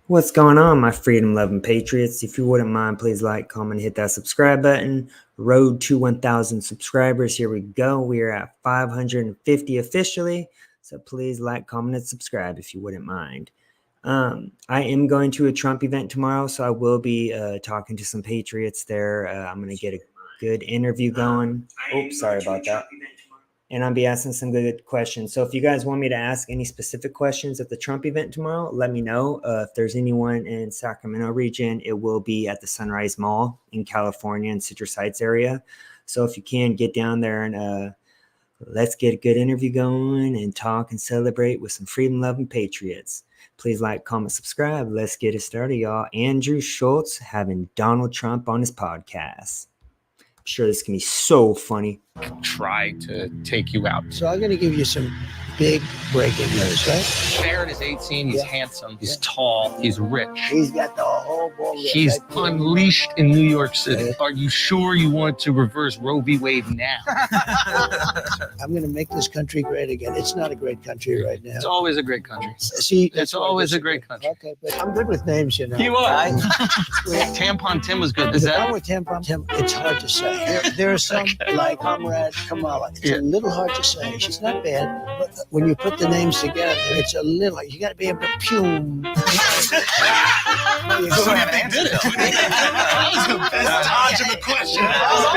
What's going on, my freedom-loving patriots? If you wouldn't mind, please like, comment, hit that subscribe button. Road to 1,000 subscribers. Here we go. We are at 550 officially. So please like, comment, and subscribe if you wouldn't mind. I am going to a Trump event tomorrow, so I will be talking to some patriots there. I'm going to get a good interview going. Oops, sorry about that. And I'll be asking some good questions. So if you guys want me to ask any specific questions at the Trump event tomorrow, let me know. If there's anyone in Sacramento region, it will be at the Sunrise Mall in California and Citrus Heights area. So if you can, get down there and let's get a good interview going and talk and celebrate with some freedom-loving patriots. Please like, comment, subscribe. Let's get it started, y'all. Andrew Schulz having Donald Trump on his podcast. I'm sure this can be so funny. Try to take you out. So I'm going to give you some big breaking news, right? Barrett is 18. He's handsome. He's tall. He's rich. He's got the whole ball. He's unleashed in New York City. Are you sure you want to reverse Roe v. Wade now? I'm going to make this country great again. It's not a great country right now. It's always a great country. See, It's always a great country. Okay, but I'm good with names, you know. You are. Tampon Tim was good. Is The problem that? with Tampon Tim, it's hard to say. There are some, like Comrade Kamala. It's a little hard to say. She's not bad, but when you put the names together, it's a little, you got to be able to pume. Did it. That was the best dodge of the question.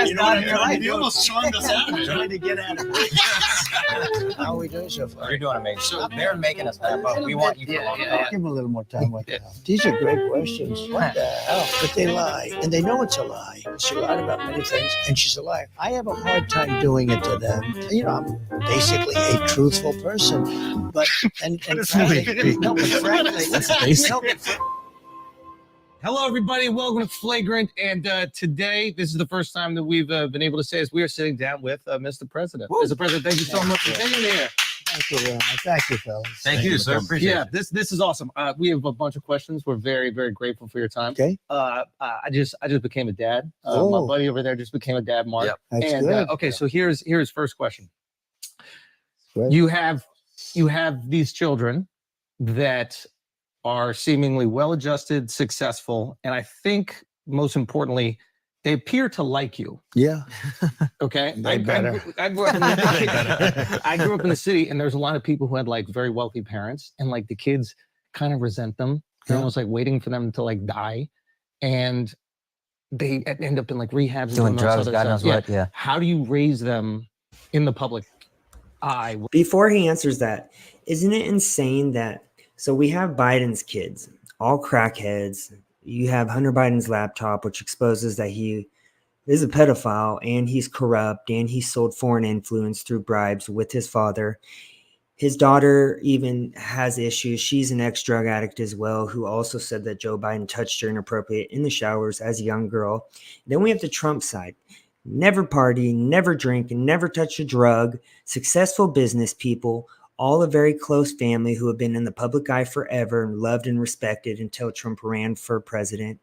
You know what I mean? You almost charmed us out of it. Trying to get out of it. How are we doing so far? You're doing amazing. So they're making us that, but we want you for long. Give them a little more time. What the hell? These are great questions. What the hell? But they lie, and they know it's a lie. She lied about many things, and she's a liar. I have a hard time doing it to them. You know, I'm basically a truthful person, but frankly, no, but frankly, Hello, everybody. Welcome to Flagrant. And today, this is the first time that we've been able to say this. We are sitting down with Mr. President. Mr. President, thank you so much for being here. Thank you very much. Thank you, fellas. Thank you, sir. Appreciate Yeah, it. this is awesome. We have a bunch of questions. We're very, very grateful for your time. Okay. I just became a dad. My Oh. buddy over there just became a dad, Mark. Yep. That's And good. okay, so here's first question. Great. You have these children that are seemingly well-adjusted, successful, and I think most importantly, they appear to like you. Yeah. Okay, They better. I grew up in I grew up in the city, and there's a lot of people who had like very wealthy parents, and like the kids kind of resent them. They're Yeah. almost like waiting for them to like die, and they end up in like rehabs, Doing and drugs, other God stuff. knows what, yeah. How do you raise them in the public eye? Before he answers that, isn't it insane that so we have Biden's kids, all crackheads. You have Hunter Biden's laptop, which exposes that he is a pedophile and he's corrupt and he sold foreign influence through bribes with his father. His daughter even has issues. She's an ex-drug addict as well, who also said that Joe Biden touched her inappropriate in the showers as a young girl. Then we have the Trump side. Never party, never drink, and never touch a drug. Successful business people, all a very close family who have been in the public eye forever and loved and respected until Trump ran for president.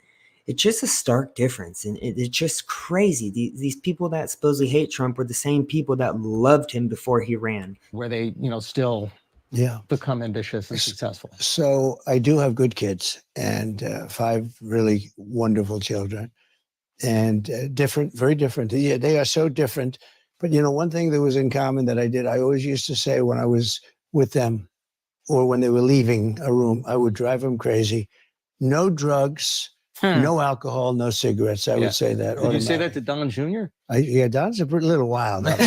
It's just a stark difference. And it's just crazy. These people that supposedly hate Trump were the same people that loved him before he ran. Where they, still Yeah. become ambitious and successful. So I do have good kids and 5 really wonderful children and different, very different. Yeah, they are so different. But, one thing that was in common that I did, I always used to say when I was with them or when they were leaving a room, I would drive them crazy. No drugs, no alcohol, no cigarettes. I Yeah. would say that. Did you say that to Don Jr.? Yeah, Don's a little wild. He's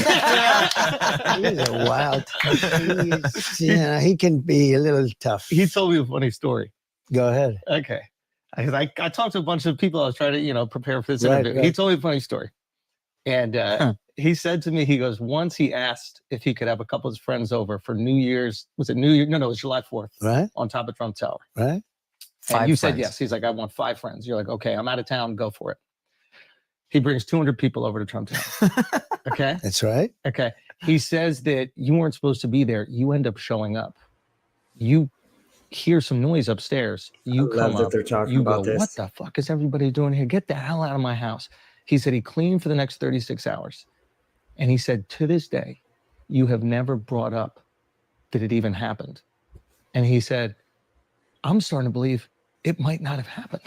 a wild. He can be a little tough. He told me a funny story. Go ahead. Okay. I talked to a bunch of people. I was trying to, prepare for this Right, interview. right. He told me a funny story. And he said to me, he goes, once he asked if he could have a couple of his friends over for New Year's. Was it New Year? No, it was July 4th Right, on top of Trump Tower. right. And 5 you said friends. yes. He's like, I want 5 friends. You're like, okay, I'm out of town. Go for it. He brings 200 people over to Trump Tower. Okay. That's right. Okay. He says that you weren't supposed to be there. You end up showing up. You hear some noise upstairs. You I come love that up. they're talking You about go, this. what the fuck is everybody doing here? Get the hell out of my house. He said he cleaned for the next 36 hours. And he said, to this day, you have never brought up that it even happened. And he said, I'm starting to believe it might not have happened.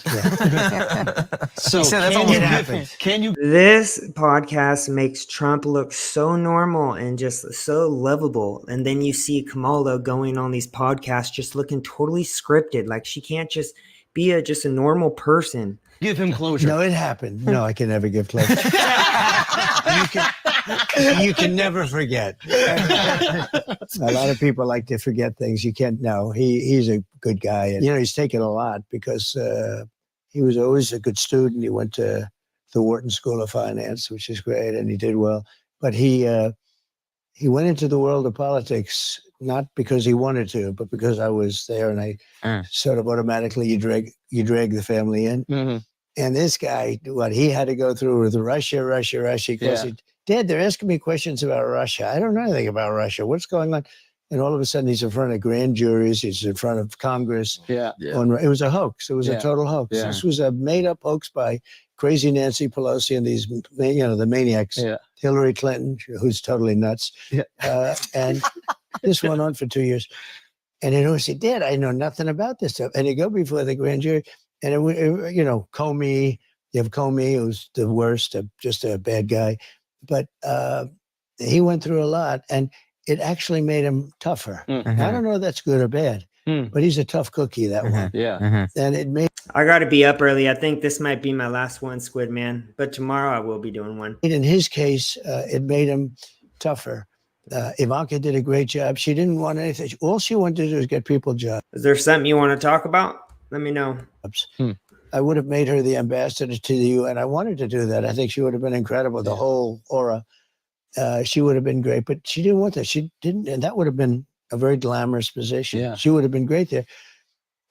So He said that's can almost you, happened. can you This podcast makes Trump look so normal and just so lovable. And then you see Kamala going on these podcasts just looking totally scripted. Like she can't just be just a normal person. give him closure? No, it happened. No, I can never give closure. You can never forget. A lot of people like to forget things. You can't know. He's a good guy. And, he's taken a lot because he was always a good student. He went to the Wharton School of Finance, which is great, and he did well. But he went into the world of politics not because he wanted to, but because I was there, and I sort of automatically you drag the family in. Mm-hmm. And this guy, what he had to go through with Russia. Dad, they're asking me questions about Russia. I don't know anything about Russia. What's going on? And all of a sudden, he's in front of grand juries. He's in front of Congress. Yeah. It was a hoax. It was a total hoax. Yeah. This was a made-up hoax by crazy Nancy Pelosi and these, the maniacs. Yeah. Hillary Clinton, who's totally nuts. Yeah. And this went on for 2 years. And then he said, Dad, I know nothing about this stuff. And he go before the grand jury. And, Comey, you have Comey, who's the worst, just a bad guy. But he went through a lot, and it actually made him tougher. Mm-hmm. I don't know if that's good or bad, but he's a tough cookie, that one. Yeah. And it made I got to be up early. I think this might be my last one, Squid Man. But tomorrow I will be doing one. in his case, it made him tougher. Ivanka did a great job. She didn't want anything. All she wanted to do was get people jobs. Is there something you want to talk about? Let me know. I would have made her the ambassador to the UN. I wanted to do that. I think she would have been incredible. The whole aura. She would have been great, but she didn't want that. She didn't, and that would have been a very glamorous position. Yeah. She would have been great there.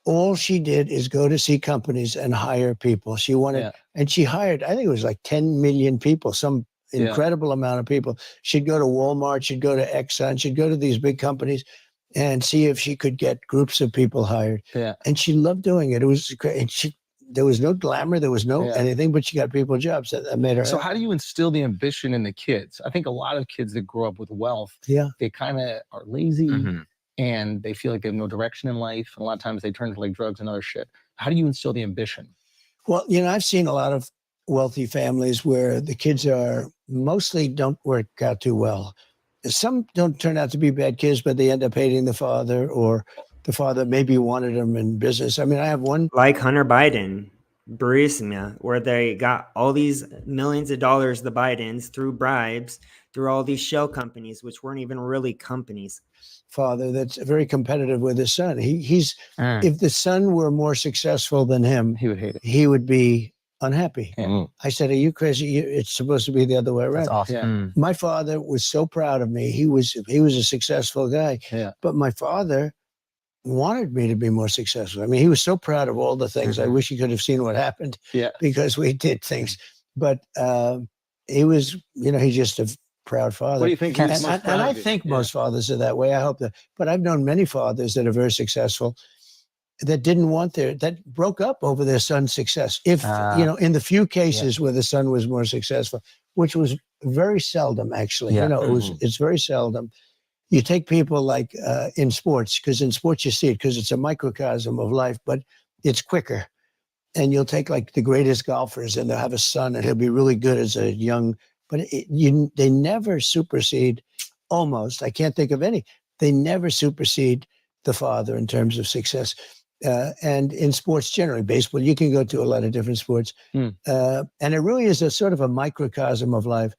All she did is go to see companies and hire people. She wanted, and she hired, I think it was like 10 million people, some incredible amount of people. She'd go to Walmart, she'd go to Exxon, she'd go to these big companies and see if she could get groups of people hired. Yeah. And she loved doing it. It was great. And there was no glamour, there was no anything, but she got people jobs that made her. So how do you instill the ambition in the kids? I think a lot of kids that grow up with wealth, they kind of are lazy and they feel like they have no direction in life. And a lot of times they turn to like drugs and other shit. How do you instill the ambition? Well, I've seen a lot of wealthy families where the kids are mostly don't work out too well. Some don't turn out to be bad kids, but they end up hating the father, or the father maybe wanted them in business. I mean, I have one. Like Hunter Biden, Burisma, where they got all these millions of dollars, the Bidens, through bribes, through all these shell companies, which weren't even really companies. Father that's very competitive with his son. He's if the son were more successful than him, He would hate it. he would be unhappy. Yeah. I said, are you crazy? It's supposed to be the other way around. That's awesome. My father was so proud of me. He was a successful guy. Yeah. But my father wanted me to be more successful. I mean, he was so proud of all the things. I wish he could have seen what happened because we did things. But he was, he's just a proud father. What do you think? And I think most fathers are that way. I hope that. But I've known many fathers that are very successful that didn't want that broke up over their son's success. If, in the few cases where the son was more successful, which was very seldom, actually, it's very seldom. You take people like in sports, because in sports you see it, because it's a microcosm of life, but it's quicker. And you'll take like the greatest golfers and they'll have a son and he'll be really good as a young, but they never supersede, almost, I can't think of any, they never supersede the father in terms of success. And in sports generally, baseball, you can go to a lot of different sports. And it really is a sort of a microcosm of life.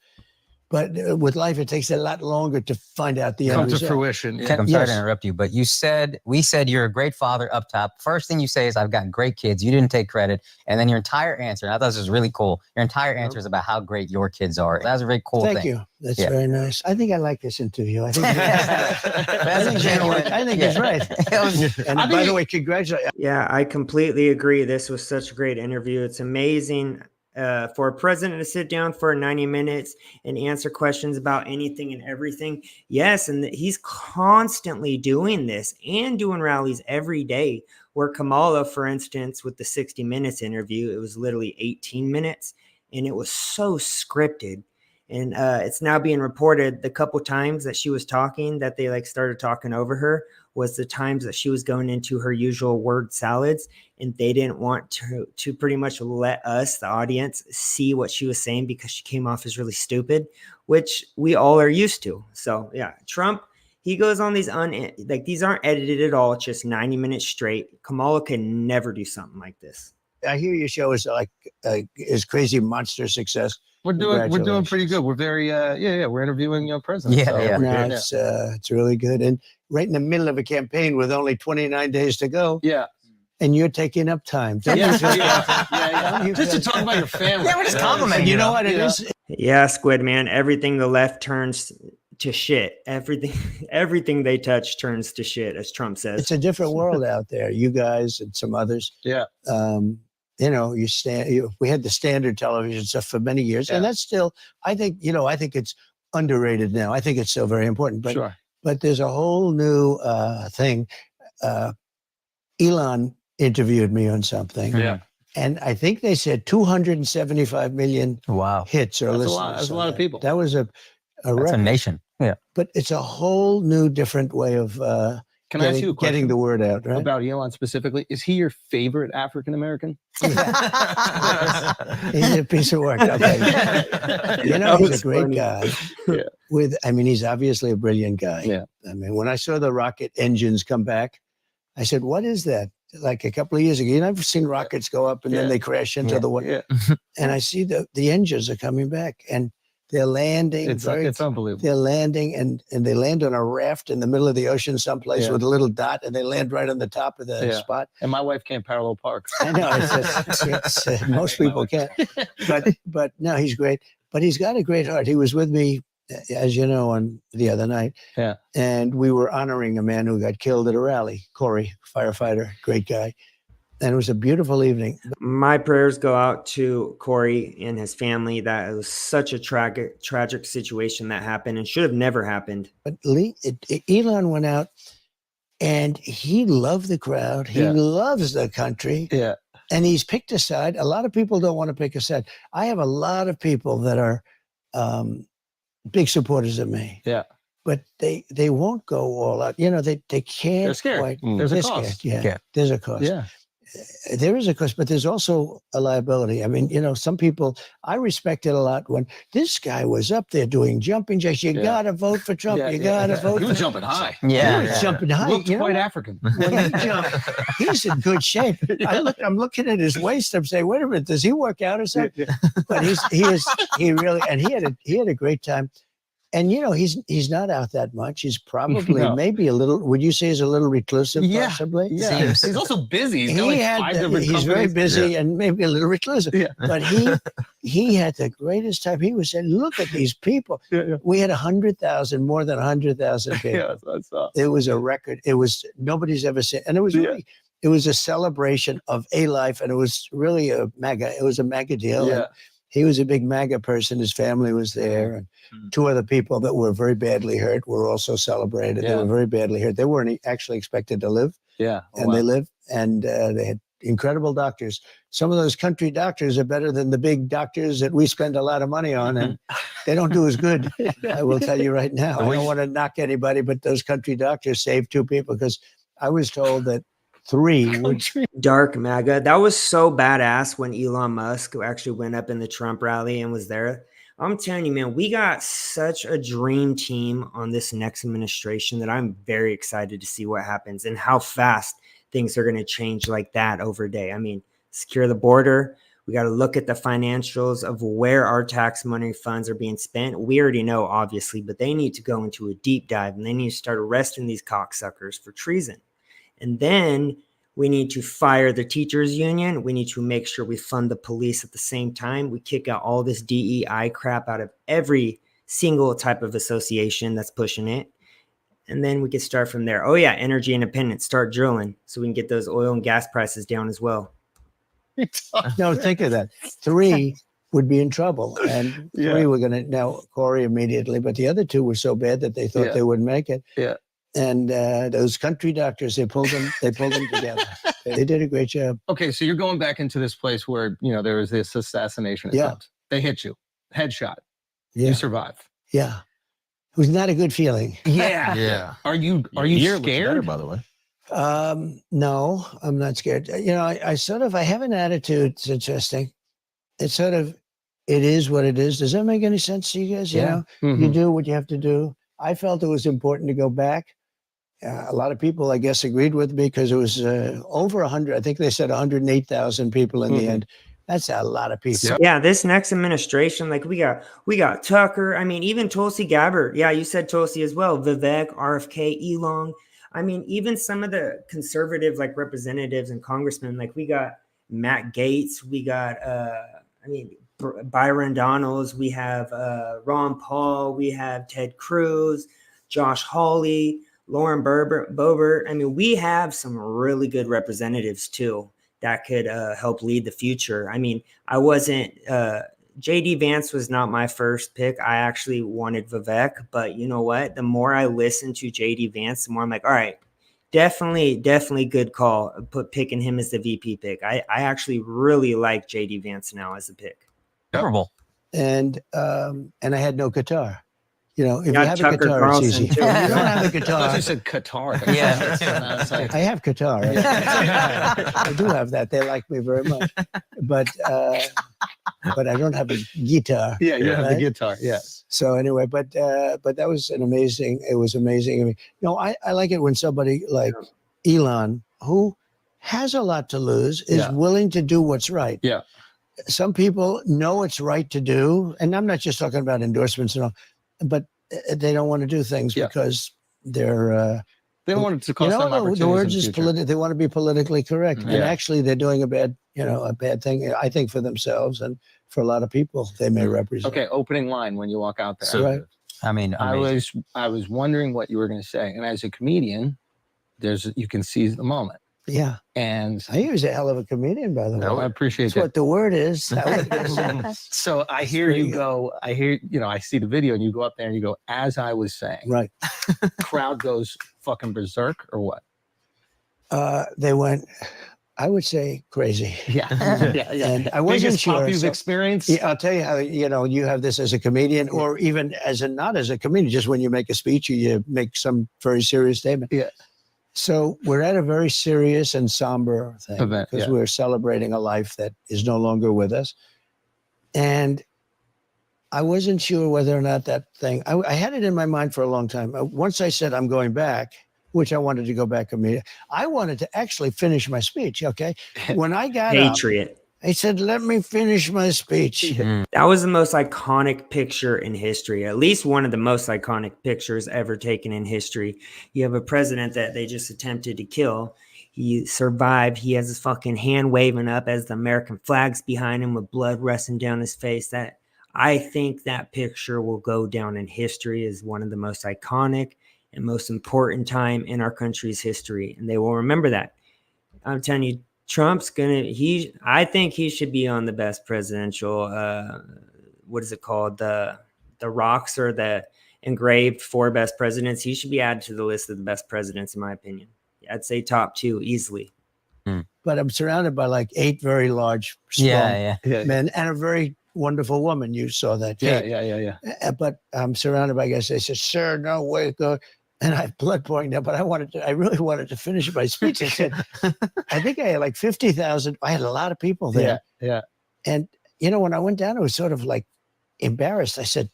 But with life, it takes a lot longer to find out the end Come to result. fruition. I'm sorry to interrupt you, but we said you're a great father up top. First thing you say is, I've got great kids. You didn't take credit. And then your entire answer, and I thought this was really cool. Your entire answer is about how great your kids are. That was a very cool thing. Thank you. That's very nice. I think I like this interview. I think it's right. And by the way, congratulations. Yeah, I completely agree. This was such a great interview. It's amazing for a president to sit down for 90 minutes and answer questions about anything and everything. Yes, and he's constantly doing this and doing rallies every day. Where Kamala, for instance, with the 60 Minutes interview, it was literally 18 minutes and it was so scripted. And it's now being reported the couple times that she was talking that they started talking over her. was the times that she was going into her usual word salads, and they didn't want to pretty much let us, the audience, see what she was saying because she came off as really stupid, which we all are used to. So yeah, Trump, he goes on these these aren't edited at all. It's just 90 minutes straight. Kamala can never do something like this. I hear your show is like is crazy monster success. We're doing pretty good. We're very we're interviewing presidents. Yeah, so it's really good, and right in the middle of a campaign with only 29 days to go. Yeah. And you're taking up time. Just to talk about your family. Yeah, we're just complimenting. You know what it is? Yeah, Squid Man. Everything the left turns to shit. Everything they touch turns to shit, as Trump says. It's a different world out there. You guys and some others. Yeah. You know, we had the standard television stuff for many years, and that's still, I think it's underrated now. I think it's still very important, but there's a whole new thing. Elon interviewed me on something. Yeah. And I think they said 275 million hits or listeners. That's a lot of people. That was a That's record. a nation. Yeah. But it's a whole new, different way of Can I ask you a question getting the word out, right? about Elon specifically? Is he your favorite African American? He's a piece of work. Okay. You know, he's a great guy. Yeah. He's obviously a brilliant guy. Yeah. I mean, when I saw the rocket engines come back, I said, what is that? Like a couple of years ago, you've never seen rockets go up and then they crash into the water. Yeah. And I see the engines are coming back and they're landing. It's unbelievable. They're landing and they land on a raft in the middle of the ocean someplace with a little dot, and they land right on the top of the spot. And my wife can't parallel park. I know. Most people can't. But no, he's great. But he's got a great heart. He was with me, as you know, on the other night. Yeah. And we were honoring a man who got killed at a rally, Corey, firefighter, great guy. And it was a beautiful evening. My prayers go out to Corey and his family. That was such a tragic situation that happened and should have never happened. But Elon went out and he loved the crowd. He loves the country. Yeah. And he's picked a side. A lot of people don't want to pick a side. I have a lot of people that are big supporters of me. Yeah. But they won't go all out. You know, they can't. They're scared. Quite, There's a scared. cost. Yeah. There's a cost. Yeah. There is a cost, but there's also a liability. I mean, you know, some people, I respected a lot when this guy was up there doing jumping jacks. You got to vote for Trump. You got to vote for Trump. He was jumping high. Yeah. He was jumping high. Looked quite African. When he jumped, he's in good shape. I'm looking at his waist. I'm saying, wait a minute, does he work out or something? But he had a great time. And, you know, he's not out that much. He's probably maybe a little, would you say he's a little reclusive possibly? Yeah. He's also busy. He's got like 5 different companies. He's very busy and maybe a little reclusive. Yeah. But he had the greatest time. He was saying, look at these people. We had 100,000, more than 100,000 people. Yeah, that's it was a record. It was, nobody's ever seen. And it was really, it was a celebration of a life. And it was really a mega deal. Yeah. He was a big MAGA person. His family was there. And 2 other people that were very badly hurt were also celebrated. They were very badly hurt. They weren't actually expected to live. Yeah. And they lived. And they had incredible doctors. Some of those country doctors are better than the big doctors that we spend a lot of money on. And they don't do as good. I will tell you right now. I don't want to knock anybody, but those country doctors saved 2 people because I was told that 3 would. Dark MAGA. That was so badass when Elon Musk actually went up in the Trump rally and was there. I'm telling you, man, we got such a dream team on this next administration that I'm very excited to see what happens and how fast things are going to change like that over a day. I mean, secure the border. We got to look at the financials of where our tax money funds are being spent. We already know, obviously, but they need to go into a deep dive and they need to start arresting these cocksuckers for treason. And then we need to fire the teachers union. We need to make sure we fund the police at the same time. We kick out all this DEI crap out of every single type of association that's pushing it. And then we can start from there. Oh yeah, energy independence, start drilling so we can get those oil and gas prices down as well. No, think of that. 3 would be in trouble. And 3 were going to, now Corey immediately, but the other 2 were so bad that they thought they wouldn't make it. Yeah. And those country doctors, they pulled them together. They did a great job. Okay, so you're going back into this place where, you know, there was this assassination attempt. They hit you, headshot. You survive. Yeah. who's not a good feeling. Yeah. Yeah. Are you Your looks scared? better, by the way. No, I'm not scared. You know, I have an attitude. It's interesting. It's sort of, it is what it is. Does that make any sense to you guys? You know, you do what you have to do. I felt it was important to go back. A lot of people, I guess, agreed with me because it was over 100. I think they said 108,000 people in the end. That's a lot of people. Yeah, this next administration, like we got Tucker. I mean, even Tulsi Gabbard. Yeah, you said Tulsi as well. Vivek, RFK, Elon. I mean, even some of the conservative like representatives and congressmen, like we got Matt Gaetz, we got Byron Donalds, we have Ron Paul, we have Ted Cruz, Josh Hawley, Lauren Boebert. I mean, we have some really good representatives too that could help lead the future. I mean, I wasn't JD Vance was not my first pick. I actually wanted Vivek, but you know what? The more I listen to JD Vance, the more I'm like, all right, definitely good call. Picking him as the VP pick. I actually really like JD Vance now as a pick. Terrible. And I had no guitar. You know, if you Got have Tucker a guitar, Carlson, it's easy. too. If you don't have a I guitar. just said Qatar. Yeah. I have guitar. I do have that. They like me very much. But I don't have a guitar. Yeah, you have the right? guitar. Yes. So anyway, but that was it was amazing. I mean, you know, I like it when somebody like Elon, who has a lot to lose, is willing to do what's right. Yeah. Some people know it's right to do, and I'm not just talking about endorsements and all, but they don't want to do things because they're they don't want it to cost them opportunities. The word is they want to be politically correct, and actually they're doing a bad thing. I think for themselves and for a lot of people they may represent. Okay, opening line when you walk out there. So, right. I mean, I was wondering what you were going to say, and as a comedian, you can seize the moment. Yeah. And he was a hell of a comedian, by the way. I appreciate That's that. what the word is. So I hear you go, I see the video and you go up there and you go, as I was saying. Right. Crowd goes fucking berserk or what? They went, I would say, crazy. Yeah. And I wasn't Biggest sure. pop you've experienced? Yeah, I'll tell you how, you have this as a comedian or even not as a comedian, just when you make a speech or you make some very serious statement. Yeah. So we're at a very serious and somber thing because we're celebrating a life that is no longer with us. And I wasn't sure whether or not that thing, I had it in my mind for a long time. Once I said I'm going back, which I wanted to go back immediately, I wanted to actually finish my speech, okay? When I got Patriot. I said, let me finish my speech. That was the most iconic picture in history, at least one of the most iconic pictures ever taken in history. You have a president that they just attempted to kill. He survived. He has his fucking hand waving up as the American flag's behind him with blood rushing down his face. I think that picture will go down in history as one of the most iconic and most important time in our country's history. And they will remember that. I'm telling you, Trump's I think he should be on the best presidential, what is it called? The rocks or the engraved 4 best presidents. He should be added to the list of the best presidents, in my opinion. I'd say top 2 easily. But I'm surrounded by like 8 very large, strong men and a very wonderful woman. You saw that. Yeah. But I'm surrounded by guys. They said, sir, no way, go. And I have blood pouring down, but I really wanted to finish my speech. I said, I think I had like 50,000. I had a lot of people there. Yeah. And, when I went down, it was sort of like embarrassed. I said,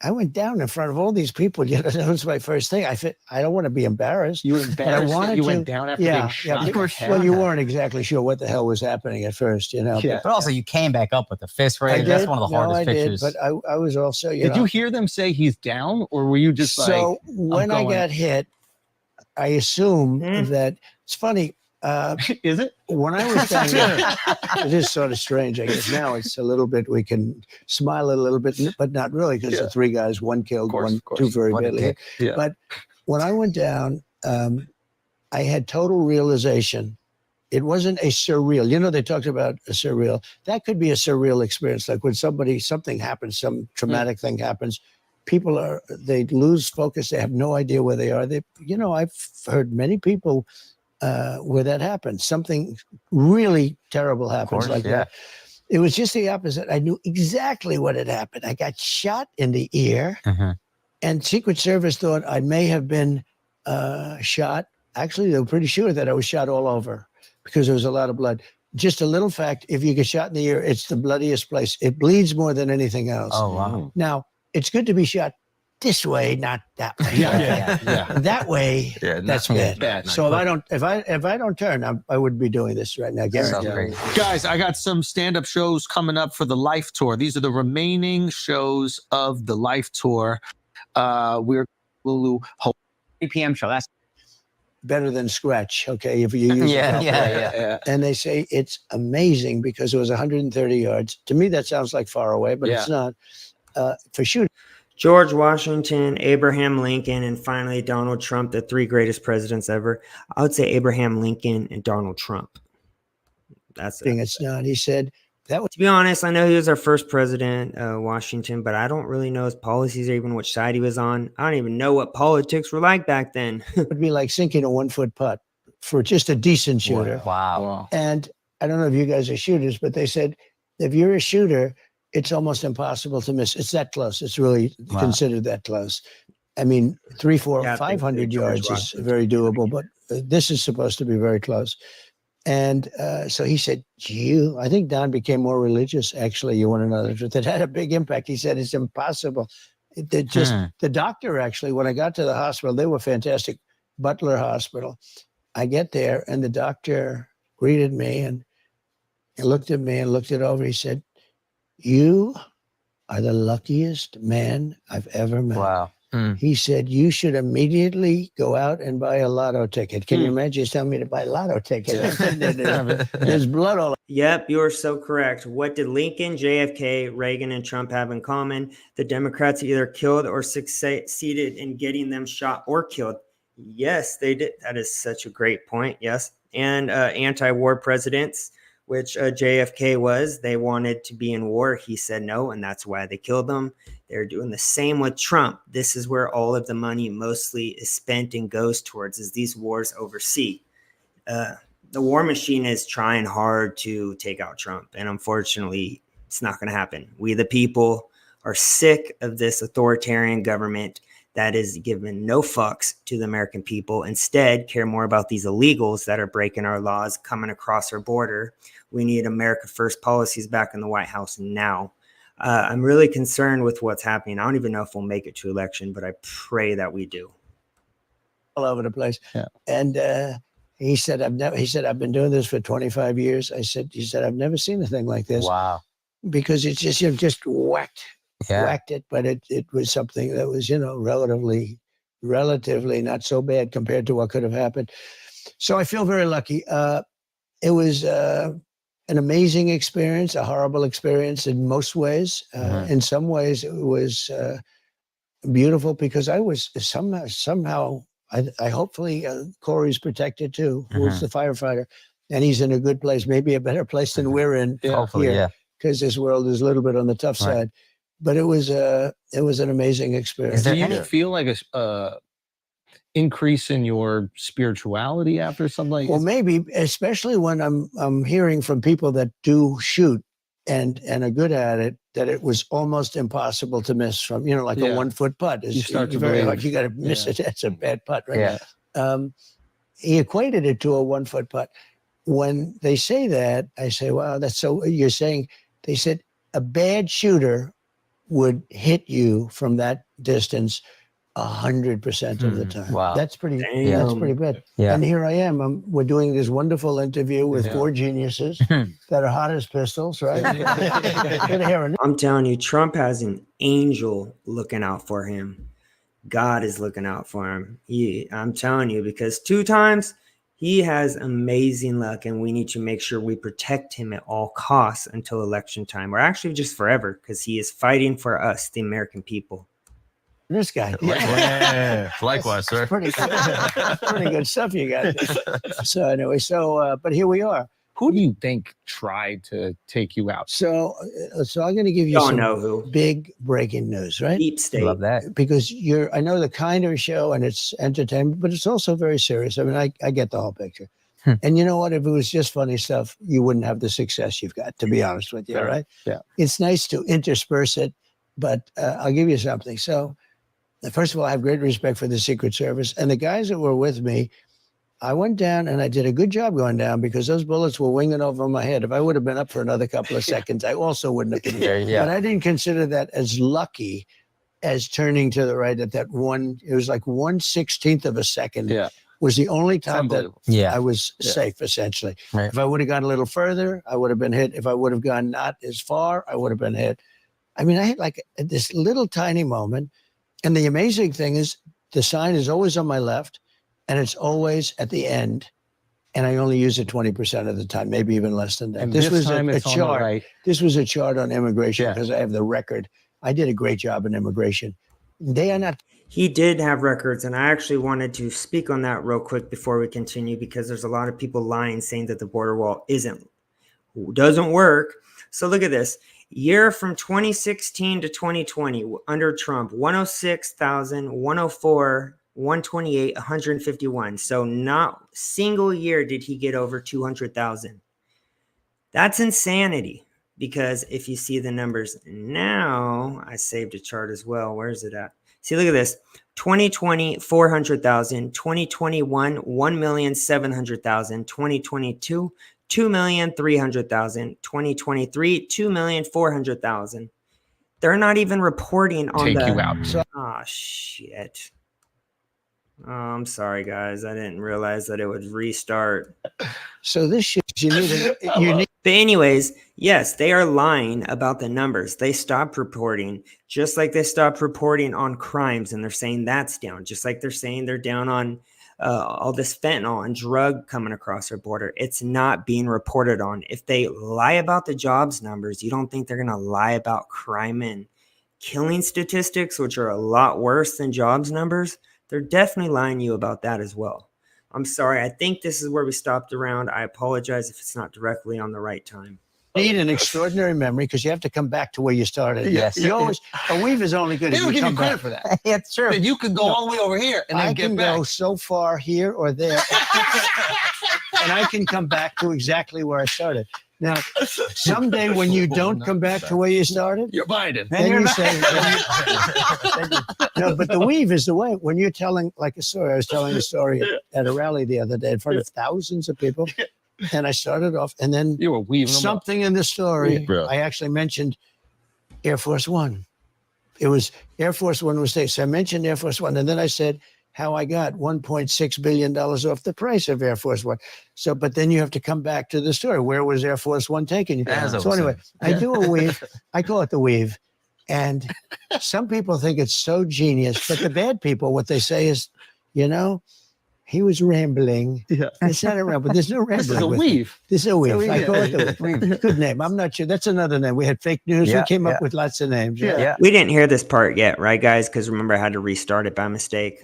I went down in front of all these people. That was my first thing. I don't want to be embarrassed. You were embarrassed that you went down after being shot? Well, you weren't exactly sure what the hell was happening at first, But also you came back up with the fist raise. That's one of the hardest pictures. But I was also, Did you hear them say he's down or were you just when I got hit, I assumed that, it's funny. Is it? When I was down there, it is sort of strange. I guess now it's a little bit, we can smile a little bit, but not really because the 3 guys, 1 killed, 2 very badly. Yeah. But when I went down, I had total realization. It wasn't a surreal. They talked about a surreal. That could be a surreal experience. Like when something happens, some traumatic thing happens, people they lose focus. They have no idea where they are. I've heard many people where that happens. Something really terrible happens that. It was just the opposite. I knew exactly what had happened. I got shot in the ear And Secret Service thought I may have been shot. Actually, they were pretty sure that I was shot all over because there was a lot of blood. Just a little fact, if you get shot in the ear, it's the bloodiest place. It bleeds more than anything else. Oh, wow. Now, it's good to be shot this way, not that way. That way, that's bad. So if I don't turn, I wouldn't be doing this right now. Guaranteed. Guys, I got some stand-up shows coming up for the Life Tour. These are the remaining shows of the Life Tour. We're Lulu 3 p.m. show. That's better than Scratch. Okay, if you use it. And they say it's amazing because it was 130 yards. To me, that sounds like far away, but it's not. For shooting. George Washington, Abraham Lincoln, and finally Donald Trump, the 3 greatest presidents ever. I would say Abraham Lincoln and Donald Trump. That's it. It's not. He said that was. To be honest, I know he was our first president, Washington, but I don't really know his policies or even which side he was on. I don't even know what politics were like back then. It would be like sinking a 1-foot putt for just a decent shooter. Wow. And I don't know if you guys are shooters, but they said if you're a shooter, it's almost impossible to miss. It's that close. It's really considered that close. I mean, 300, 400, 500 yards is very doable, but this is supposed to be very close. And so he said, I think Don became more religious, actually. You want to know the truth? It had a big impact. He said, it's impossible. The doctor, actually, when I got to the hospital, they were fantastic. Butler Hospital. I get there, and the doctor greeted me and he looked at me and looked it over. He said, you are the luckiest man I've ever met. Wow. He said, you should immediately go out and buy a lotto ticket. Can you imagine? He's telling me to buy a lotto ticket. There's blood all over. Yep, you are so correct. What did Lincoln, JFK, Reagan, and Trump have in common? The Democrats either killed or succeeded in getting them shot or killed. Yes, they did. That is such a great point. Yes. And anti-war presidents, which JFK was, they wanted to be in war. He said no, and that's why they killed them. They're doing the same with Trump. This is where all of the money mostly is spent and goes towards, is these wars overseas. The war machine is trying hard to take out Trump, and unfortunately, it's not going to happen. We, the people, are sick of this authoritarian government that is giving no fucks to the American people. Instead, care more about these illegals that are breaking our laws, coming across our border. We need America First policies back in the White House now. I'm really concerned with what's happening. I don't even know if we'll make it to election, but I pray that we do. All over the place. And he said, I've been doing this for 25 years. He said, I've never seen a thing like this. Wow. Because it's just, you've just whacked it, but it was something that was, relatively not so bad compared to what could have happened. So I feel very lucky. It was an amazing experience, a horrible experience in most ways. In some ways, it was beautiful because I was somehow, I hopefully Corey's protected too, who's the firefighter, and he's in a good place, maybe a better place than we're in here, because this world is a little bit on the tough side. But it was an amazing experience. Do you feel like a increase in your spirituality after something like Well, maybe, especially when I'm hearing from people that do shoot and are good at it, that it was almost impossible to miss from, like a 1-foot putt. You start to very believe. hard. You got to miss it. That's a bad putt, right? He equated it to a 1-foot putt. When they say that, I say, wow, that's so, you're saying, they said a bad shooter would hit you from that distance 100% of the time. Wow. That's pretty bad. Yeah. And here I am. We're doing this wonderful interview with 4 geniuses that are hot as pistols, right? I'm telling you, Trump has an angel looking out for him. God is looking out for him. I'm telling you, because 2 times he has amazing luck, and we need to make sure we protect him at all costs until election time, or actually just forever, because he is fighting for us, the American people. This guy. Likewise, sir. Pretty good stuff you got. So anyway, but here we are. Who do you think tried to take you out? So I'm going to give you Don't some know who. big breaking news, right? Deep state. Love that. Because I know the kinder show and it's entertainment, but it's also very serious. I mean, I get the whole picture. And you know what? If it was just funny stuff, you wouldn't have the success you've got, to be honest with you, right? Yeah. It's nice to intersperse it, but I'll give you something. So First of all, I have great respect for the Secret Service. And the guys that were with me, I went down and I did a good job going down because those bullets were winging over my head. If I would have been up for another couple of seconds, I also wouldn't have been here. But I didn't consider that as lucky as turning to the right at that one. It was like 1/16 of a second. Yeah. Was the only time that I was Yeah. safe, essentially. Right. If I would have gone a little further, I would have been hit. If I would have gone not as far, I would have been hit. I mean, I had like this little tiny moment. And the amazing thing is the sign is always on my left and it's always at the end. And I only use it 20% of the time, maybe even less than that. And This was time a it's on the chart. right. This was a chart on immigration Yeah. because I have the record. I did a great job in immigration. They are not. He did have records, and I actually wanted to speak on that real quick before we continue because there's a lot of people lying saying that the border wall doesn't work. So look at this. Year from 2016 to 2020 under Trump, 106,000, 104, 128, 151. So not single year did he get over 200,000. That's insanity because if you see the numbers now, I saved a chart as well. Where is it at? See, look at this. 2020, 400,000. 2021, 1,700,000. 2022, 2,300,000. 2023, 2,400,000. They're not even reporting on Take the. you out. Oh shit. Oh, I'm sorry, guys. I didn't realize that it would restart. So this shit, you need. But anyways, yes, they are lying about the numbers. They stopped reporting, just like they stopped reporting on crimes, and they're saying that's down. Just like they're saying they're down on all this fentanyl and drug coming across our border. It's not being reported on. If they lie about the jobs numbers, you don't think they're going to lie about crime and killing statistics, which are a lot worse than jobs numbers? They're definitely lying to you about that as well. I'm sorry. I think this is where we stopped around. I apologize if it's not directly on the right time. Need an extraordinary memory because you have to come back to where you started. Yes. You always, a weave is only good They if don't you give you come credit back. for that. Yeah, it's true. You could go all the way over here and then I get can back. go so far here or there, and I can come back to exactly where I started. Now, someday when you don't come back to where you started, You're Biden. then you say, no, but the weave is the way. When you're telling like a story, I was telling a story at a rally the other day in front of thousands of people, and I started off, and then You were weaving them up. something in the story, Bro. I actually mentioned Air Force One. It was Air Force One was there. So I mentioned Air Force One, and then I said how I got $1.6 billion off the price of Air Force One. So, but then you have to come back to the story. Where was Air Force One taking you? As I So was anyway, I do a weave. I call it the weave. And some people think it's so genius, but the bad people, what they say is, you know, he was rambling. Yeah. It's not a ramble. There's no rambling. This is a with it. weave. This is a weave. weave, I call it the Weave. weave. Good name. I'm not sure. That's another name. We had fake news. Yeah, We came yeah. up with lots of names. Yeah. We didn't hear this part yet, right, guys? Because remember, I had to restart it by mistake.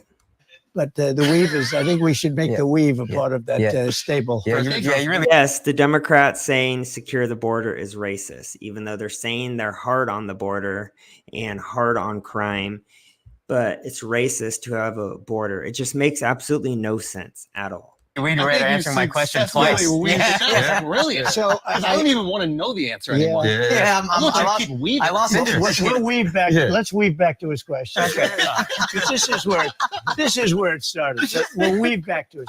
But the weave is, I think we should make Yeah. the weave a Yeah. part of that Yeah. stable. Yeah, you really. Yes, the Democrats saying secure the border is racist, even though they're saying they're hard on the border and hard on crime. But it's racist to have a border. It just makes absolutely no sense at all. We are answering my question twice. That's brilliant. So I don't even want to know the answer Yeah. anymore. Yeah, I'm going I to lost, keep weaving. I lost interest. We'll weave back. Yeah. Let's weave back to his question. Okay. 'Cause this is where it started. So we'll weave back to his.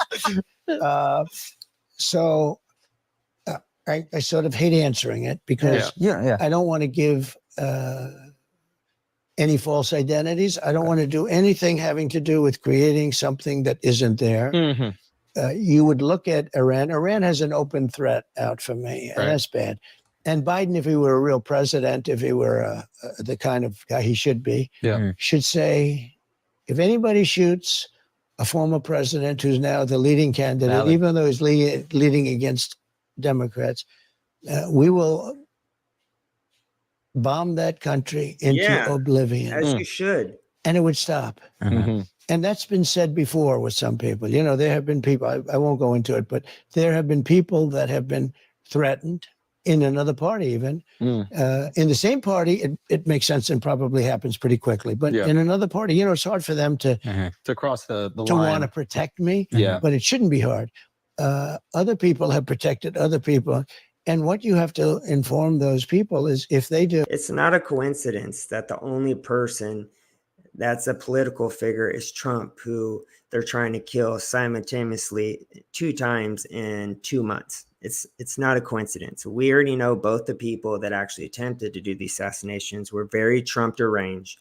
I sort of hate answering it because Yeah. I don't want to give any false identities. I don't want to do anything having to do with creating something that isn't there. Mhm. You would look at Iran. Iran has an open threat out for me, and Right. that's bad. And Biden, if he were a real president, if he were the kind of guy he should be, Yeah. should say, if anybody shoots a former president who's now the leading candidate, Valid. even though he's leading against Democrats, we will bomb that country into Yeah. oblivion. As you should. And it would stop. Mhm. And that's been said before with some people. You know, there have been people, I won't go into it, but there have been people that have been threatened in another party even. In the same party, it makes sense and probably happens pretty quickly. But Yeah. in another party, you know, it's hard for them to To cross the to line. want to protect me, Yeah. but it shouldn't be hard. Other people have protected other people. And what you have to inform those people is if they do. It's not a coincidence that the only person That's a political figure is Trump, who they're trying to kill simultaneously 2 times in 2 months. It's not a coincidence. We already know both the people that actually attempted to do the assassinations were very Trump deranged,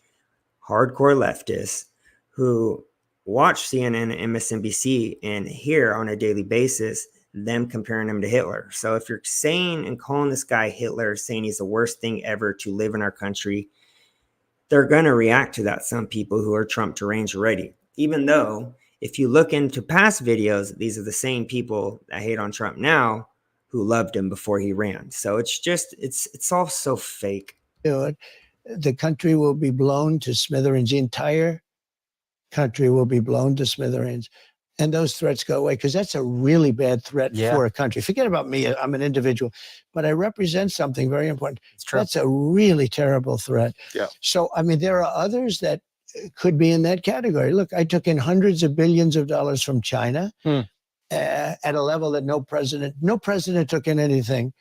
hardcore leftists who watch CNN and MSNBC and hear on a daily basis them comparing him to Hitler. So if you're saying and calling this guy Hitler, saying he's the worst thing ever to live in our country, they're going to react to that. Some people who are Trump deranged already, even though if you look into past videos, these are the same people that hate on Trump now who loved him before he ran. So it's just, it's all so fake. The country will be blown to smithereens. The entire country will be blown to smithereens. And those threats go away, because that's a really bad threat for a country. Forget about me. I'm an individual, but I represent something very important. That's a really terrible threat. Yeah. So, I mean, there are others that could be in that category. Look, I took in hundreds of billions of dollars from China at a level that no president took in anything.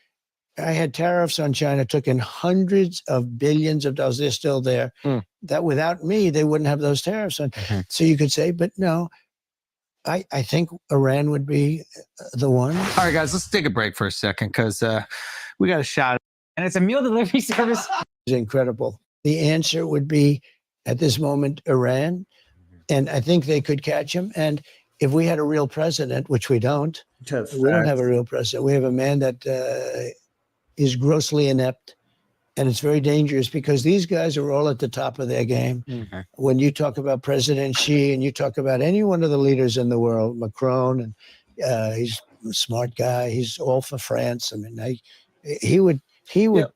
I had tariffs on China, took in hundreds of billions of dollars. They're still there. That without me, they wouldn't have those tariffs on. So you could say, but no, I think Iran would be the one. All right, guys, let's take a break for a second, because we got a shot. And it's a meal delivery service. It's incredible. The answer would be, at this moment, Iran. And I think they could catch him. And if we had a real president, which we don't, we don't have a real president. We have a man that is grossly inept. And it's very dangerous, because these guys are all at the top of their game. When you talk about President Xi and you talk about any one of the leaders in the world, Macron, and he's a smart guy. He's all for France. I mean, he would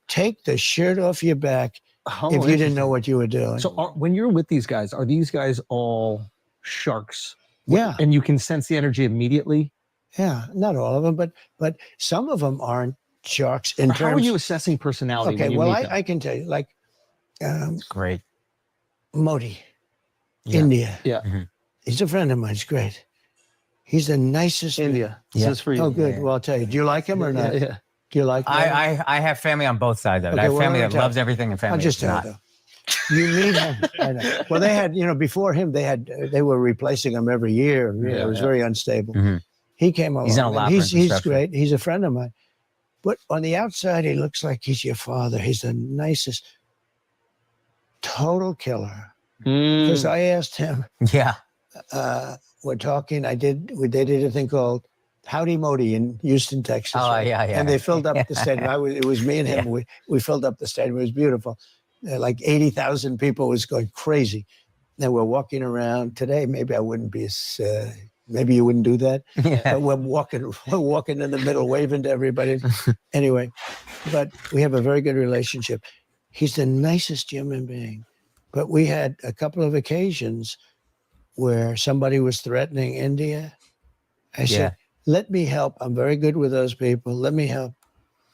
take the shirt off your back if you didn't know what you were doing. So when you're with these guys, are these guys all sharks? Yeah. And you can sense the energy immediately? Yeah, not all of them, but some of them aren't sharks in terms. How are you assessing personality? Okay, when you well, meet them? I can tell you, like, Great. Modi, Yeah. India. Yeah. He's a friend of mine. He's great. He's the nicest. India. This is for you. Oh, good. Well, I'll tell you. Do you like him or not? Yeah. Do you like him? I have family on both sides of it. Okay, I have well, family let me that tell loves you. everything and family I'll just that's tell you, not. though. You meet him. I know. Well, they had, before him, they were replacing him every year. It was very unstable. He came along. He's in a and labyrinth He's structure. great. He's a friend of mine. But on the outside, he looks like he's your father. He's the nicest, total killer. Because I asked him, Yeah. we're talking, they did a thing called Howdy Modi in Houston, Texas. Oh, right? yeah. And they filled up the stadium. It was me and him. We filled up the stadium. It was beautiful. Like 80,000 people. Was going crazy. And we're walking around today. Maybe I wouldn't be as, maybe you wouldn't do that. But we're walking in the middle, waving to everybody. Anyway, but we have a very good relationship. He's the nicest human being. But we had a couple of occasions where somebody was threatening India. I said, let me help. I'm very good with those people. Let me help.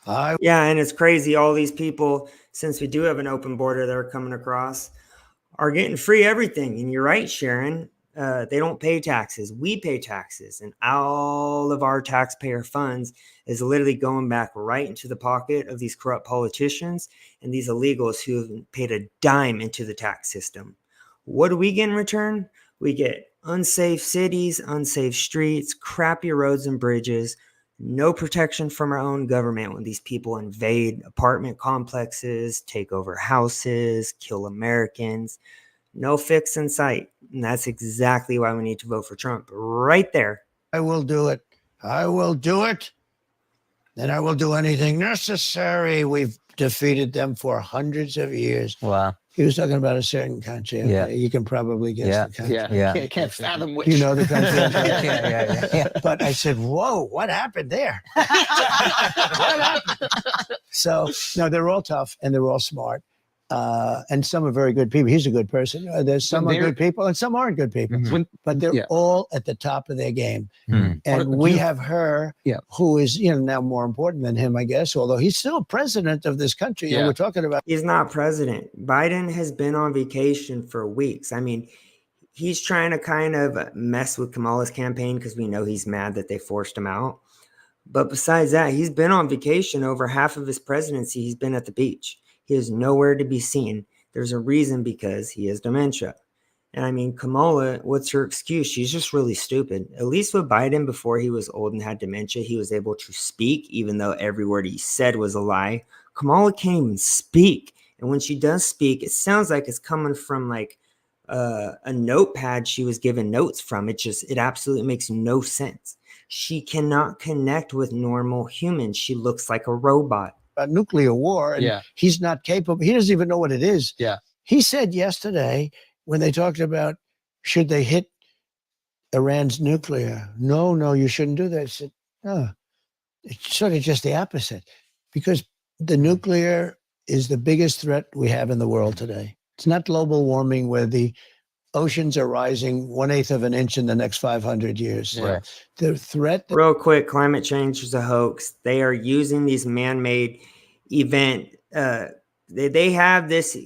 Yeah, and it's crazy. All these people, since we do have an open border that are coming across, are getting free everything. And you're right, Sharon. They don't pay taxes. We pay taxes. And all of our taxpayer funds is literally going back right into the pocket of these corrupt politicians and these illegals who have paid a dime into the tax system. What do we get in return? We get unsafe cities, unsafe streets, crappy roads and bridges, no protection from our own government when these people invade apartment complexes, take over houses, kill Americans. No fix in sight. And that's exactly why we need to vote for Trump right there. I will do it. I will do it. And I will do anything necessary. We've defeated them for hundreds of years. Wow. He was talking about a certain country. Yeah. You can probably guess the country. Yeah. Can't fathom which. You know the country. Yeah. But I said, whoa, what happened there? What happened? So, no, they're all tough and they're all smart. And some are very good people. He's a good person. There's some are good people and some aren't good people. But they're all at the top of their game. And we have her, who is, now more important than him, I guess, although he's still president of this country. We're talking about. He's not president. Biden has been on vacation for weeks. I mean, he's trying to kind of mess with Kamala's campaign because we know he's mad that they forced him out. But besides that, he's been on vacation over half of his presidency. He's been at the beach. He is nowhere to be seen. There's a reason, because he has dementia. And I mean, Kamala, what's her excuse? She's just really stupid. At least with Biden, before he was old and had dementia, he was able to speak, even though every word he said was a lie. Kamala can't even speak. And when she does speak, it sounds like it's coming from like a notepad she was given notes from. It absolutely makes no sense. She cannot connect with normal humans. She looks like a robot. A nuclear war, and he's not capable. He doesn't even know what it is. Yeah. He said yesterday when they talked about should they hit Iran's nuclear, no, you shouldn't do that. I said, no, it's sort of just the opposite, because the nuclear is the biggest threat we have in the world today. It's not global warming where the oceans are rising 1/8 of an inch in the next 500 years. Yeah. The threat. Real quick, climate change is a hoax. They are using these man-made event. They have this.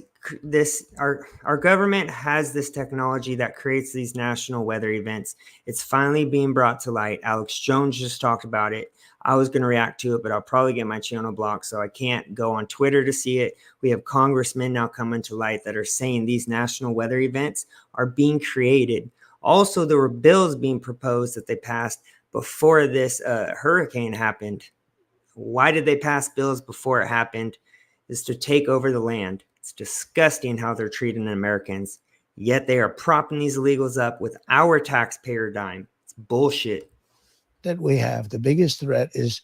Our government has this technology that creates these national weather events. It's finally being brought to light. Alex Jones just talked about it. I was going to react to it, but I'll probably get my channel blocked, so I can't go on Twitter to see it. We have congressmen now coming to light that are saying these national weather events are being created. Also, there were bills being proposed that they passed before this hurricane happened. Why did they pass bills before it happened? Is to take over the land. It's disgusting how they're treating Americans, yet they are propping these illegals up with our taxpayer dime. It's bullshit. That we have, the biggest threat is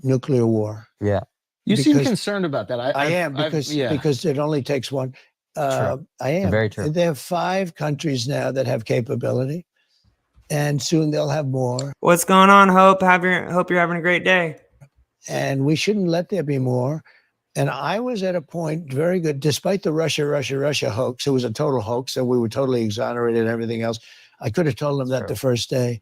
nuclear war. Yeah. You seem concerned about that. I am, because it only takes one. I am. Very true. There are 5 countries now that have capability, and soon they'll have more. What's going on, Hope? Hope you're having a great day. And we shouldn't let there be more. And I was at a point very good, despite the Russia hoax. It was a total hoax, and we were totally exonerated and everything else. I could have told them that the first day.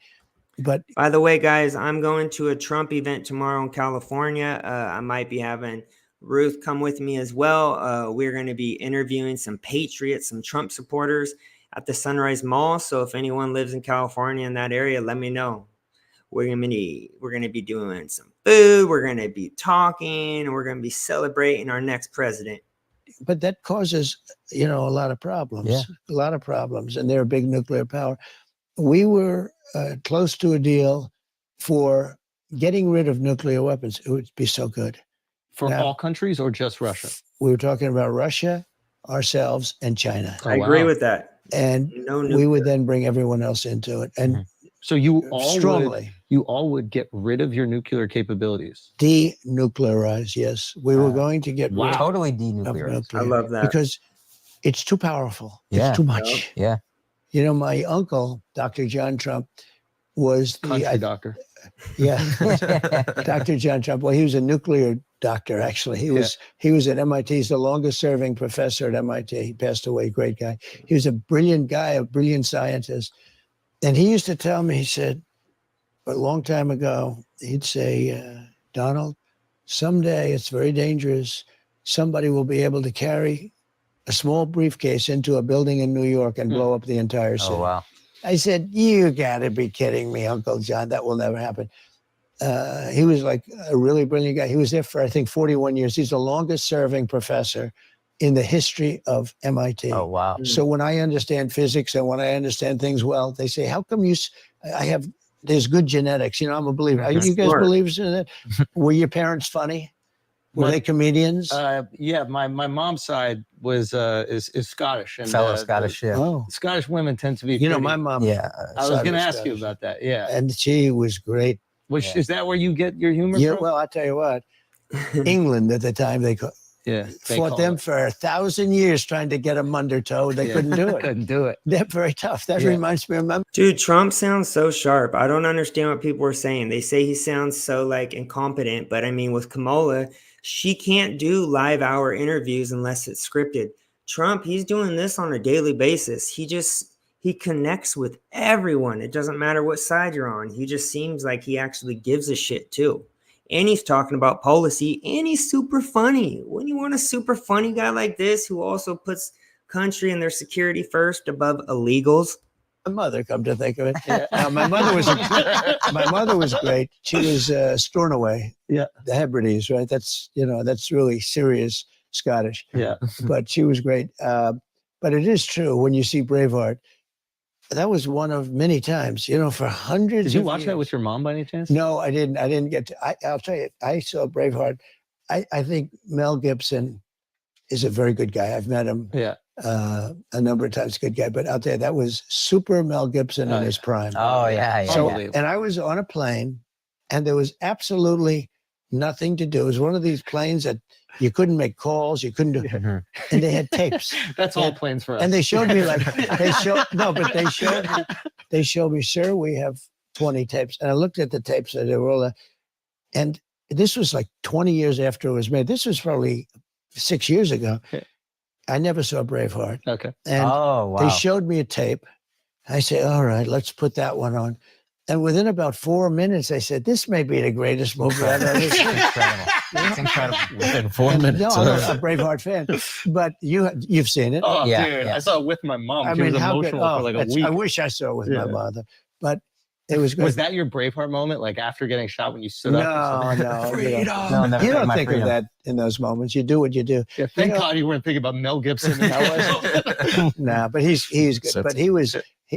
But by the way, guys, I'm going to a Trump event tomorrow in California. I might be having Ruth come with me as well. We're going to be interviewing some patriots, some Trump supporters at the Sunrise Mall. So if anyone lives in California in that area, let me know. We're going to be doing some food. We're going to be talking, and we're going to be celebrating our next president. But that causes, a lot of problems. Yeah. A lot of problems, and they're a big nuclear power. We were close to a deal for getting rid of nuclear weapons. It would be so good. For all countries or just Russia? We were talking about Russia, ourselves, and China. I agree with that. And we would then bring everyone else into it. And so you all would get rid of your nuclear capabilities. Denuclearize, yes. We were going to get rid totally denuclearize. I love that. Because it's too powerful. Yeah. It's too much. Yeah. My uncle, Dr. John Trump, was country doctor. Yeah. Dr. John Trump. Well, he was a nuclear doctor, actually. He was at MIT. He's the longest serving professor at MIT. He passed away, great guy. He was a brilliant guy, a brilliant scientist. And he used to tell me, he said, a long time ago, he'd say, Donald, someday it's very dangerous. Somebody will be able to carry a small briefcase into a building in New York and blow up the entire city. Oh, wow. I said, you got to be kidding me, Uncle John. That will never happen. He was like a really brilliant guy. He was there for, I think, 41 years. He's the longest serving professor in the history of MIT. Oh, wow. So when I understand physics and when I understand things well, they say, how come there's good genetics? I'm a believer. Are you guys believers in that? Were your parents funny? Were they comedians? Yeah, my mom's side was is Scottish. And, fellow Scottish, Scottish women tend to be my mom. Yeah. I was going to ask you about that, yeah. And she was great. Is that where you get your humor from? Well, I'll tell you what. England at the time, they fought them for 1,000 years trying to get them under tow. They couldn't do it. Couldn't do it. They're very tough. That reminds me of Dude, Trump sounds so sharp. I don't understand what people are saying. They say he sounds so incompetent, but I mean, with Kamala, she can't do live hour interviews unless it's scripted. Trump, he's doing this on a daily basis. He connects with everyone. It doesn't matter what side you're on. He just seems like he actually gives a shit too. And he's talking about policy, and he's super funny. When you want a super funny guy like this who also puts country and their security first above illegals. My mother, come to think of it. Now, my mother was great. She was Stornoway. Yeah. The Hebrides, right? That's really serious Scottish. Yeah. But she was great. But it is true when you see Braveheart, that was one of many times, for hundreds Did you of watch that years. with your mom by any chance? No, I didn't. I didn't get to. I'll tell you, I saw Braveheart. I think Mel Gibson is a very good guy. I've met him Yeah. a number of times. Good guy, but out there, that was super Mel Gibson in his prime. Oh yeah, yeah. So, Unbelievable. and I was on a plane, and there was absolutely nothing to do. It was one of these planes that you couldn't make calls, you couldn't do, Mhm. and they had tapes. That's all planes for us. And they showed me they showed me, sir, we have 20 tapes. And I looked at the tapes and they were all, and this was like 20 years after it was made. This was probably 6 years ago. Okay. I never saw Braveheart. Okay. And Oh wow. they showed me a tape. I said, all right, let's put that one on. And within about 4 minutes, I said, this may be the greatest movie I've ever It's seen. incredible. It's incredible. Within 4 minutes. No, I'm a Braveheart fan, but you've seen it. Oh, Yeah, dude. yeah. I saw it with my mom. I She was how good- emotional for like a that's- week. I wish I saw it with my Yeah. mother, but it was good. Was that your Braveheart moment? Like after getting shot when you stood up? No, and said, no, Freedom. No, never you take don't my think freedom. of that in those moments. You do what you do. Yeah, thank know- God you weren't thinking about Mel Gibson. Nah, but he's good. So- But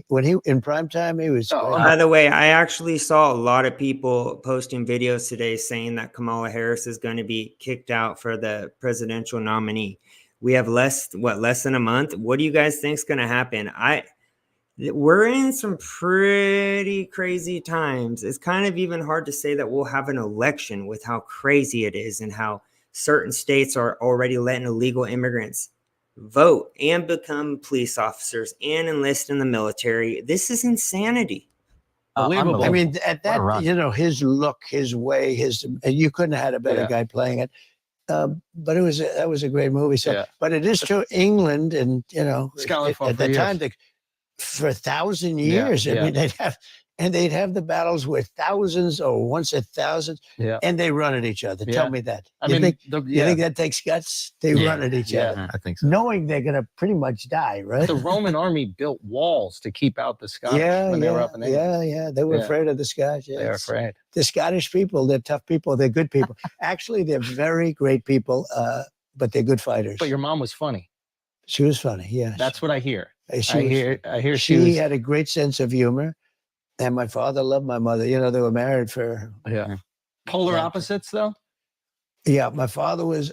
when he in prime time, he was. Oh, great. By the way, I actually saw a lot of people posting videos today saying that Kamala Harris is going to be kicked out for the presidential nominee. We have less than a month. What do you guys think is going to happen? We're in some pretty crazy times. It's kind of even hard to say that we'll have an election with how crazy it is and how certain states are already letting illegal immigrants vote and become police officers and enlist in the military. This is insanity. Unbelievable. I mean, at What a that, run. his look, his way, and you couldn't have had a better Yeah. guy playing it. But that was a great movie. So, Yeah. but it is true. England, and Scotland fought at for the years. time, for 1,000 Yeah, years. I yeah. mean, they'd have the battles with thousands or once at thousands, Yeah. and they run at each other. Yeah. Tell me that. I you mean, think, the, you think that takes guts? They Yeah. run at each Yeah. other, I think so. knowing they're going to pretty much die, right? the Roman army built walls to keep out the Scottish yeah, when yeah, they were up in England. yeah. They were Yeah. afraid of the Scotch. They were afraid. The Scottish people, they're tough people. They're good people. Actually, they're very great people, but they're good fighters. But your mom was funny. She was funny, yeah. That's what I hear. She I was- hear she she was. had a great sense of humor. And my father loved my mother. They were married for, Yeah. Polar Yeah. opposites, though. yeah, my father was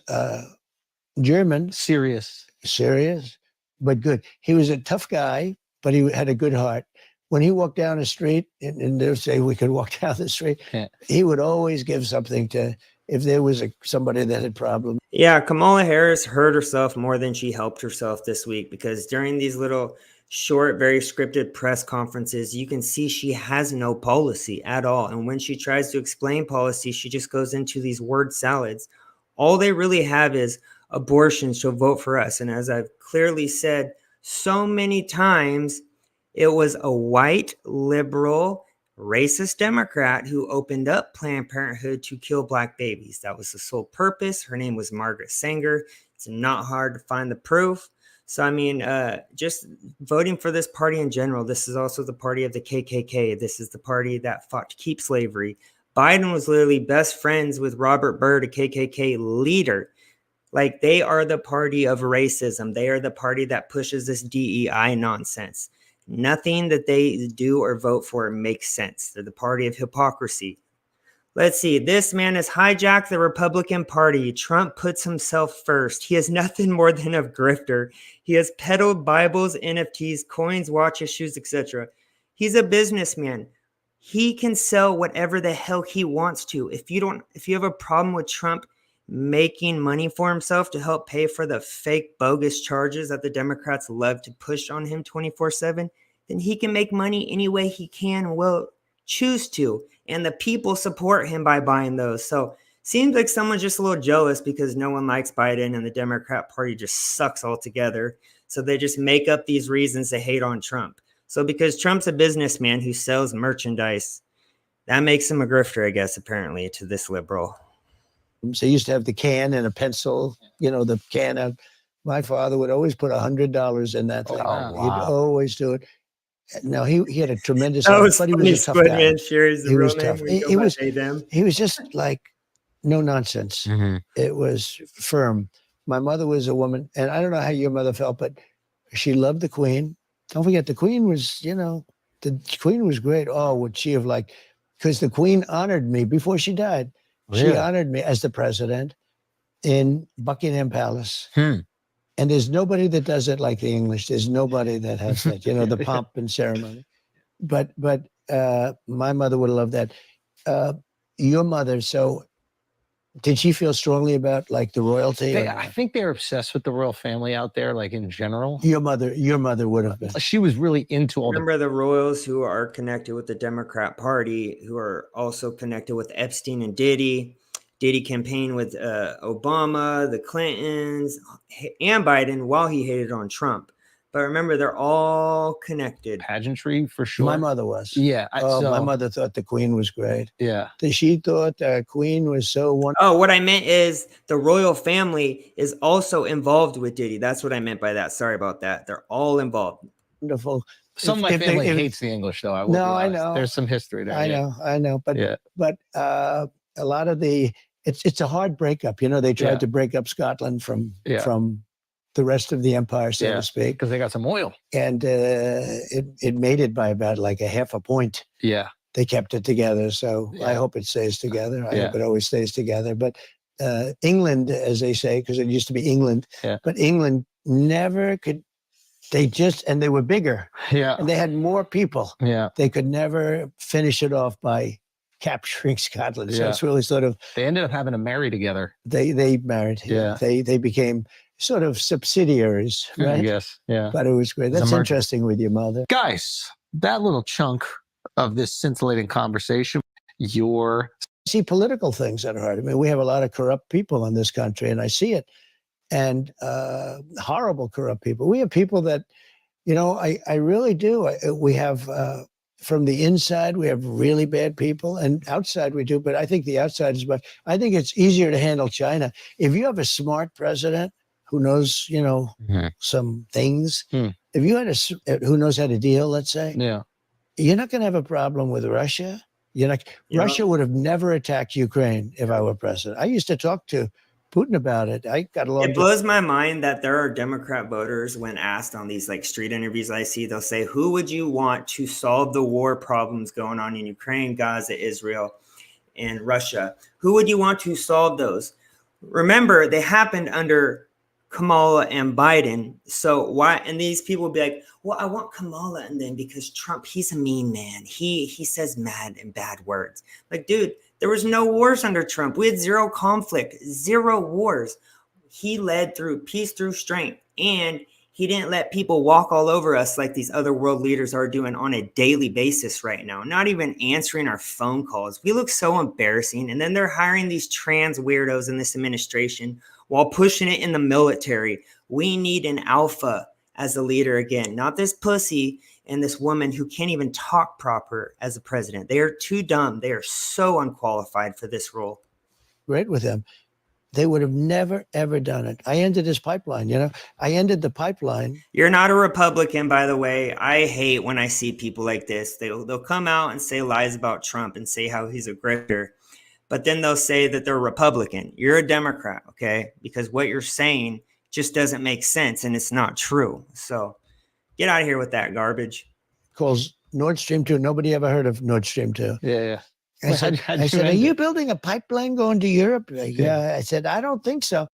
German, Serious. serious, but good. He was a tough guy, but he had a good heart. When he walked down the street, and they would say we could walk down the street, Yeah. he would always give something to, if there was somebody that had problems. Yeah, Kamala Harris hurt herself more than she helped herself this week because during these little short, very scripted press conferences, you can see she has no policy at all. And when she tries to explain policy, she just goes into these word salads. All they really have is abortion, so vote for us. And as I've clearly said so many times, it was a white, liberal, racist Democrat who opened up Planned Parenthood to kill Black babies. That was the sole purpose. Her name was Margaret Sanger. It's not hard to find the proof. So, I mean, just voting for this party in general, this is also the party of the KKK. This is the party that fought to keep slavery. Biden was literally best friends with Robert Byrd, a KKK leader. Like, they are the party of racism. They are the party that pushes this DEI nonsense. Nothing that they do or vote for makes sense. They're the party of hypocrisy. Let's see. This man has hijacked the Republican Party. Trump puts himself first. He is nothing more than a grifter. He has peddled Bibles, NFTs, coins, watches, shoes, etc. He's a businessman. He can sell whatever the hell he wants to. If you have a problem with Trump making money for himself to help pay for the fake bogus charges that the Democrats love to push on him 24/7, then he can make money any way he can and will choose to. And the people support him by buying those. So seems like someone's just a little jealous because no one likes Biden and the Democrat Party just sucks altogether. So they just make up these reasons to hate on Trump. So because Trump's a businessman who sells merchandise, that makes him a grifter, I guess, apparently, to this liberal. So he used to have the can and a pencil, the can of, my father would always put $100 in that thing. wow. He'd always do it. Now he had a tremendous That heart, was but he funny. was a tough guy. Squidman shares the He real was name. tough. We go He by was- they, them. He was just like no nonsense. Mhm. It was firm. My mother was a woman, and I don't know how your mother felt, but she loved the Queen. don't forget the Queen was, the Queen was great. Oh, would she have because the Queen honored me before she died. Really? She honored me as the president in Buckingham Palace. Hmm. And there's nobody that does it like the English. There's nobody that has that, the pomp and ceremony. But my mother would have loved that. Your mother, so did she feel strongly about the royalty? I think they're obsessed with the royal family out there, in general. Your mother would have been. She was really into all Remember the royals who are connected with the Democrat Party, who are also connected with Epstein and Diddy. Diddy campaigned with Obama, the Clintons, and Biden while he hated on Trump. But remember, they're all connected. Pageantry, for sure. My mother was. Yeah. My mother thought the Queen was great. Yeah. She thought the Queen was so wonderful. Oh, what I meant is the royal family is also involved with Diddy. That's what I meant by that. Sorry about that. They're all involved. Wonderful. Some of my family hates the English, though. I know. There's some history there. I know. But a lot of it's a hard breakup. They tried to break up Scotland from the rest of the empire, so to speak, because they got some oil, and it made it by about a half a point. Yeah, they kept it together. So I hope it stays together. I hope it always stays together. But England, as they say, because it used to be England, but England never could. And they were bigger. Yeah, and they had more people. Yeah, they could never finish it off by capturing Scotland. So it's really sort of. They ended up having to marry together. They married. Yeah, they became sort of subsidiaries, right? Yes, yeah. But it was great. That's interesting with your mother. Guys, that little chunk of this scintillating conversation, see political things that are hard. I mean, we have a lot of corrupt people in this country, and I see it. And horrible corrupt people. We have people that, I really do. We have, from the inside, we have really bad people, and outside we do. But I think the outside is better. I think it's easier to handle China. If you have a smart president who knows, some things, if you had who knows how to deal, let's say, you're not going to have a problem with Russia. Russia would have never attacked Ukraine if I were president. I used to talk to Putin about it. I got along. It blows my mind that there are Democrat voters, when asked on these street interviews I see, they'll say, who would you want to solve the war problems going on in Ukraine, Gaza, Israel, and Russia? Who would you want to solve those? Remember, they happened under Kamala and Biden. So why? And these people will be like, well, I want Kamala, and then because Trump, he's a mean man. He says mad and bad words. Dude, there was no wars under Trump. We had zero conflict, zero wars. He led through peace, through strength, and he didn't let people walk all over us like these other world leaders are doing on a daily basis right now, not even answering our phone calls. We look so embarrassing. And then they're hiring these trans weirdos in this administration while pushing it in the military. We need an alpha as a leader again, not this pussy and this woman who can't even talk proper as a president. They are too dumb. They are so unqualified for this role. Great with them. They would have never, ever done it. I ended this pipeline, I ended the pipeline. You're not a Republican, by the way. I hate when I see people like this. They'll come out and say lies about Trump and say how he's a grifter, but then they'll say that they're Republican. You're a Democrat, okay? Because what you're saying just doesn't make sense, and it's not true. So get out of here with that garbage. Calls Nord Stream 2. Nobody ever heard of Nord Stream 2. Yeah. I said, are you building a pipeline going to Europe? Yeah. I said, I don't think so.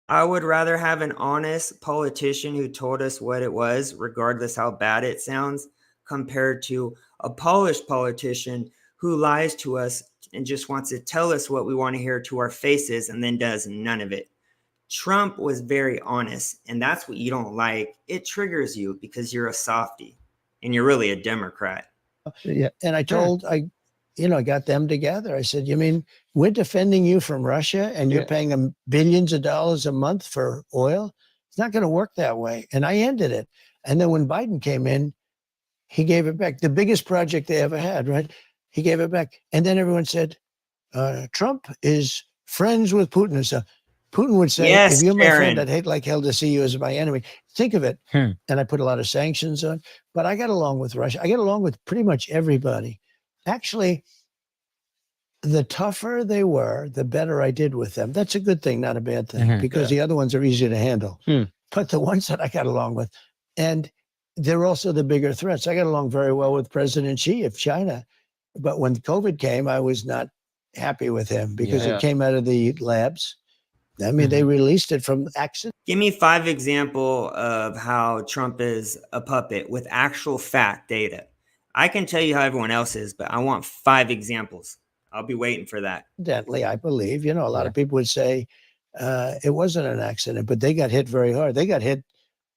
I would rather have an honest politician who told us what it was, regardless how bad it sounds, compared to a polished politician who lies to us and just wants to tell us what we want to hear to our faces and then does none of it. Trump was very honest, and that's what you don't like. It triggers you because you're a softie and you're really a Democrat. Yeah. And I got them together. I said, you mean we're defending you from Russia and you're paying them billions of dollars a month for oil? It's not going to work that way. And I ended it. And then when Biden came in, he gave it back. The biggest project they ever had, right? He gave it back. And then everyone said, Trump is friends with Putin and stuff. Putin would say, yes, if you're my Aaron. friend, I'd hate like hell to see you as my enemy. Think of it. And I put a lot of sanctions on, but I got along with Russia. I get along with pretty much everybody. Actually, the tougher they were, the better I did with them. That's a good thing, not a bad thing, because the other ones are easier to handle. But the ones that I got along with, And they're also the bigger threats. I got along very well with President Xi of China. But when COVID came, I was not happy with him because it came out of the labs. I mean, they released it from accident. Give me 5 examples of how Trump is a puppet with actual fact data. I can tell you how everyone else is, but I want 5 examples. I'll be waiting for that. Evidently, I believe, a lot of people would say it wasn't an accident, but they got hit very hard. They got hit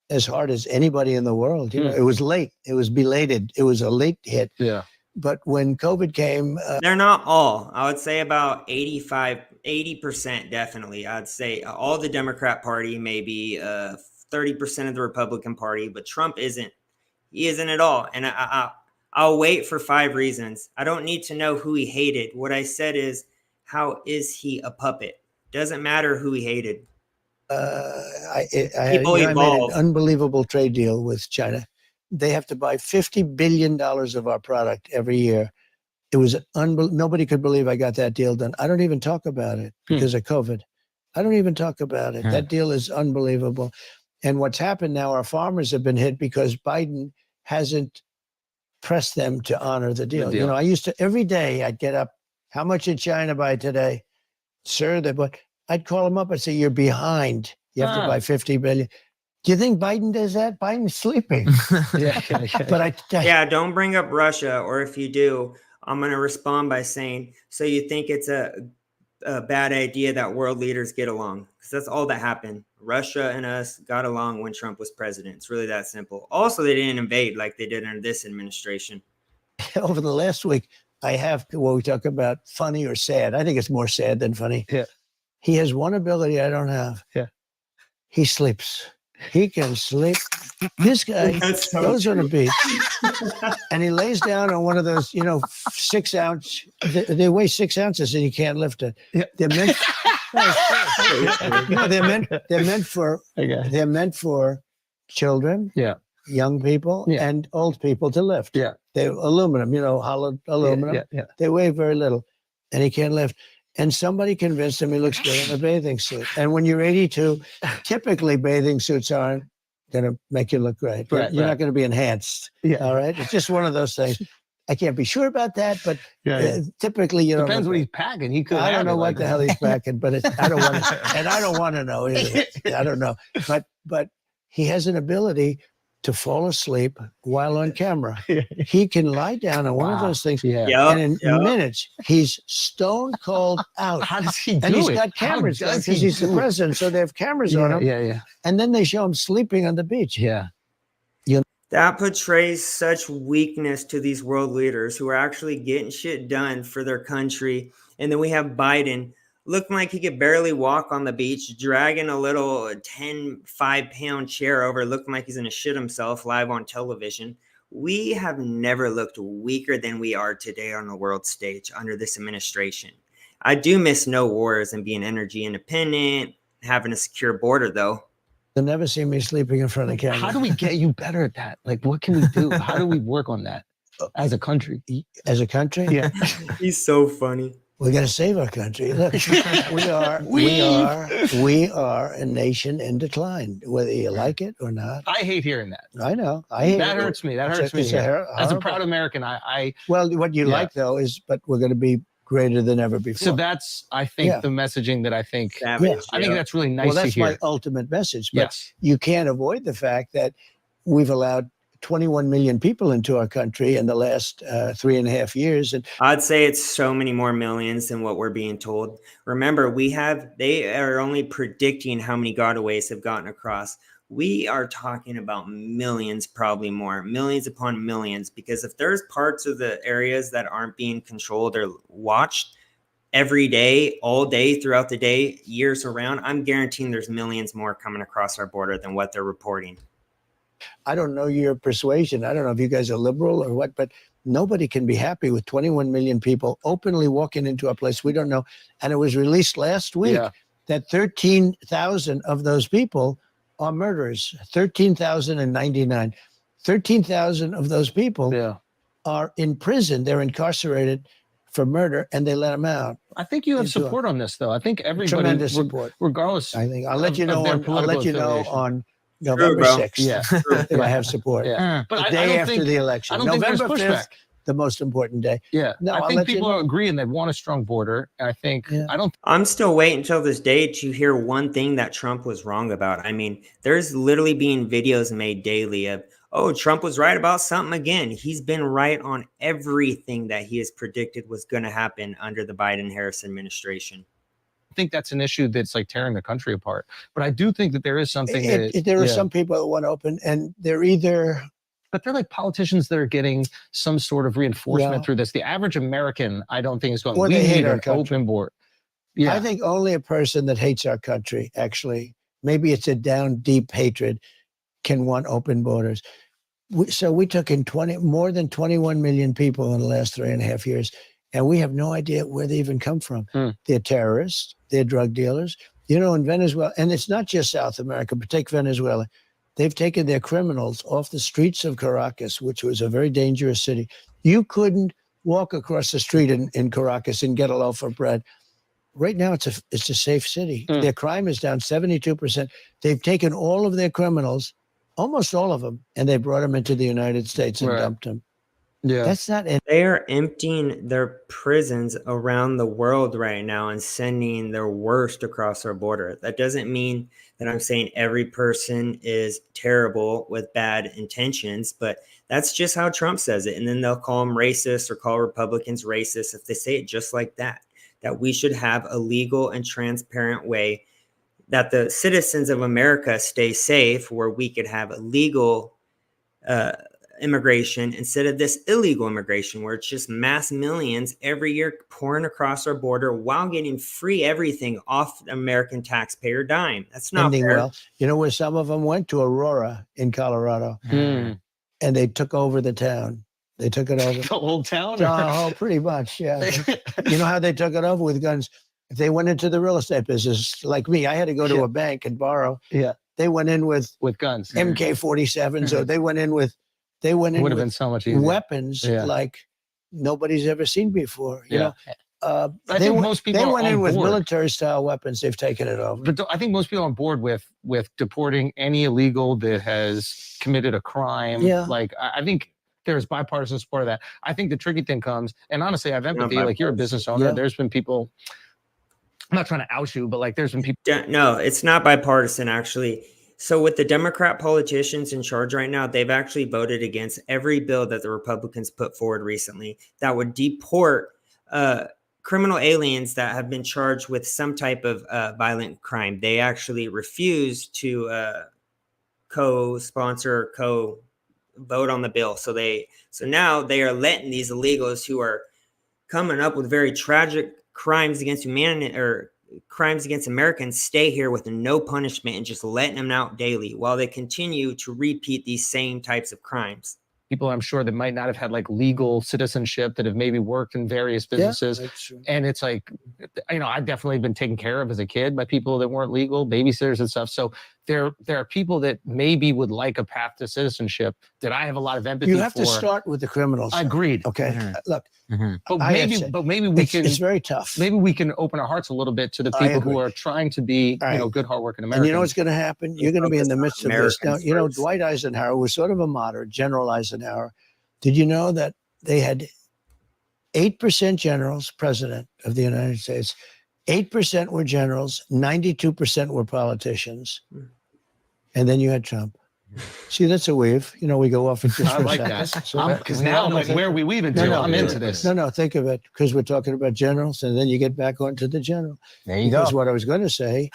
as hard as anybody in the world. It was late. It was belated. It was a late hit. Yeah. But when COVID came... They're not all. I would say about 80% definitely. I'd say all the Democrat Party, maybe 30% of the Republican Party, but Trump isn't. He isn't at all. And I'll wait for 5 reasons. I don't need to know who he hated. What I said is, how is he a puppet? Doesn't matter who he hated. I People made evolve. an unbelievable trade deal with China. They have to buy $50 billion of our product every year. It was nobody could believe I got that deal done. I don't even talk about it because of COVID. I don't even talk about it. That deal is unbelievable. And what's happened now, our farmers have been hit because Biden hasn't pressed them to honor the deal. I used to, every day I'd get up, how much did China buy today? Sir, but I'd call them up and say, you're behind. You have to buy 50 billion. Do you think Biden does that? Biden's sleeping. But don't bring up Russia, or if you do, I'm going to respond by saying, so you think it's a bad idea that world leaders get along? Because that's all that happened. Russia and us got along when Trump was president. It's really that simple. Also, they didn't invade like they did under this administration. Over the last week, I have, when we talk about funny or sad, I think it's more sad than funny. Yeah. He has one ability I don't have. Yeah. He sleeps. He can sleep. This guy goes on a beach and he lays down on one of those, 6 ounce, they weigh 6 ounces and you can't lift it. Yeah. They're meant for children, young people, and old people to lift. Yeah. They're aluminum, hollow aluminum. Yeah. They weigh very little and he can't lift. And somebody convinced him he looks good in a bathing suit. And when you're 82, typically bathing suits aren't going to make you look great. You're not going to be enhanced. Yeah. All right. It's just one of those things. I can't be sure about that, but typically, depends what he's packing. He could. I don't know what the hell he's packing, but I don't want to, and I don't want to know either. I don't know, but he has an ability to fall asleep while on camera. He can lie down on one of those things, and in minutes, he's stone cold out. How does he do it? And he's got cameras because he's the president, so they have cameras on him. Yeah. And then they show him sleeping on the beach. Yeah. That portrays such weakness to these world leaders who are actually getting shit done for their country. And then we have Biden looking like he could barely walk on the beach, dragging a little 5-pound chair over, looking like he's going to shit himself live on television. We have never looked weaker than we are today on the world stage under this administration. I do miss no wars and being energy independent, having a secure border, though. You'll never see me sleeping in front of camera. How do we get you better at that? Like, what can we do? How do we work on that as a country? As a country? Yeah. He's so funny. We got to save our country. Look, we are a nation in decline, whether you like it or not. I hate hearing that. I know. I hate that. Hurts me. That hurts me. As a proud American, well, what you like though is, but we're going to be greater than ever before. So that's, I think, the messaging that I think. I think that's really nice to hear. Well, that's my ultimate message. But you can't avoid the fact that we've allowed 21 million people into our country in the last 3.5 years. And I'd say it's so many more millions than what we're being told. Remember, they are only predicting how many gotaways have gotten across. We are talking about millions, probably more, millions upon millions, because if there's parts of the areas that aren't being controlled or watched every day, all day, throughout the day, years around, I'm guaranteeing there's millions more coming across our border than what they're reporting. I don't know your persuasion. I don't know if you guys are liberal or what, but nobody can be happy with 21 million people openly walking into a place we don't know. And it was released last week that 13,000 of those people are murderers. 13,099. 13,000 of those people are in prison. They're incarcerated for murder, and they let them out. I think you have support on this, though. I think everybody, tremendous support, regardless. I think I'll let you know. I'll let you know on November bro. 6th. Yeah. If I have support. Yeah. But The I day don't after think the election. I don't think November there's 5th, pushback. the most important day. Yeah. No, I I'll think let you people know. are agreeing they want a strong border. And I think Yeah. I don't I'm still waiting until this day to hear one thing that Trump was wrong about. I mean, there's literally being videos made daily of, oh, Trump was right about something again. He's been right on everything that he has predicted was going to happen under the Biden-Harris administration. think that's an issue that's like tearing the country apart. But I do think that there is something There are some people that want to open, and they're either. But they're like politicians that are getting some sort of reinforcement through this. The average American, I don't think is going, we need an open board. Yeah. I think only a person that hates our country, actually, maybe it's a down deep hatred, can want open borders. So we took in more than 21 million people in the last 3.5 years, and we have no idea where they even come from. They're terrorists, they're drug dealers. You know, in Venezuela, and it's not just South America, but take Venezuela. They've taken their criminals off the streets of Caracas, which was a very dangerous city. You couldn't walk across the street in Caracas and get a loaf of bread. Right now, it's a safe city. Their crime is down 72%. They've taken all of their criminals, almost all of them, and they brought them into the United States and dumped them. Yeah, that's not. They are emptying their prisons around the world right now and sending their worst across our border. That doesn't mean that I'm saying every person is terrible with bad intentions, but that's just how Trump says it. And then they'll call them racist or call Republicans racist if they say it just like that. That we should have a legal and transparent way that the citizens of America stay safe, where we could have a legal immigration instead of this illegal immigration where it's just mass millions every year pouring across our border while getting free everything off American taxpayer dime. That's not fair. Well, you know where some of them went? To Aurora in Colorado, and they took over the town. They took it over. The whole town? Oh, pretty much, yeah. You know how they took it over? With guns. If they went into the real estate business, like me, I had to go to a bank and borrow. Yeah. They went in with guns. MK-47s, or they went in with would have been so much easier. Weapons like nobody's ever seen before. You know, I think most people they went in with board. military-style weapons. They've taken it over. But I think most people are on board with deporting any illegal that has committed a crime. Yeah. Like I think there's bipartisan support of that. I think the tricky thing comes, and honestly, I have empathy. Like you're a business owner. Yeah. There's been people. I'm not trying to out you, but like there's been people. No, it's not bipartisan actually. So with the Democrat politicians in charge right now, they've actually voted against every bill that the Republicans put forward recently that would deport criminal aliens that have been charged with some type of violent crime. They actually refuse to co-sponsor, co-vote on the bill. So now they are letting these illegals who are coming up with very tragic crimes against humanity or crimes against Americans stay here with no punishment and just letting them out daily while they continue to repeat these same types of crimes. People I'm sure that might not have had like legal citizenship that have maybe worked in various businesses. And it's like, you know, I've definitely been taken care of as a kid by people that weren't legal, babysitters and stuff. So there are people that maybe would like a path to citizenship that I have a lot of empathy for. You have to start with the criminals. Agreed. Okay. Look, but maybe we can. It's very tough. Maybe we can open our hearts a little bit to the people who are trying to be, good, hardworking Americans. And you know what's going to happen? You're going to be in the midst of this. Now, you know, Dwight Eisenhower was sort of a moderate, General Eisenhower. Did you know that they had 8% generals, president of the United States, 8% were generals, 92% were politicians, and then you had Trump. See, that's a weave. You know, we go off at this. I like that. Because now I'm like, where are we weaving to? I'm into this. No, think of it, because we're talking about generals, and then you get back onto the general. There you because go. What I was going to say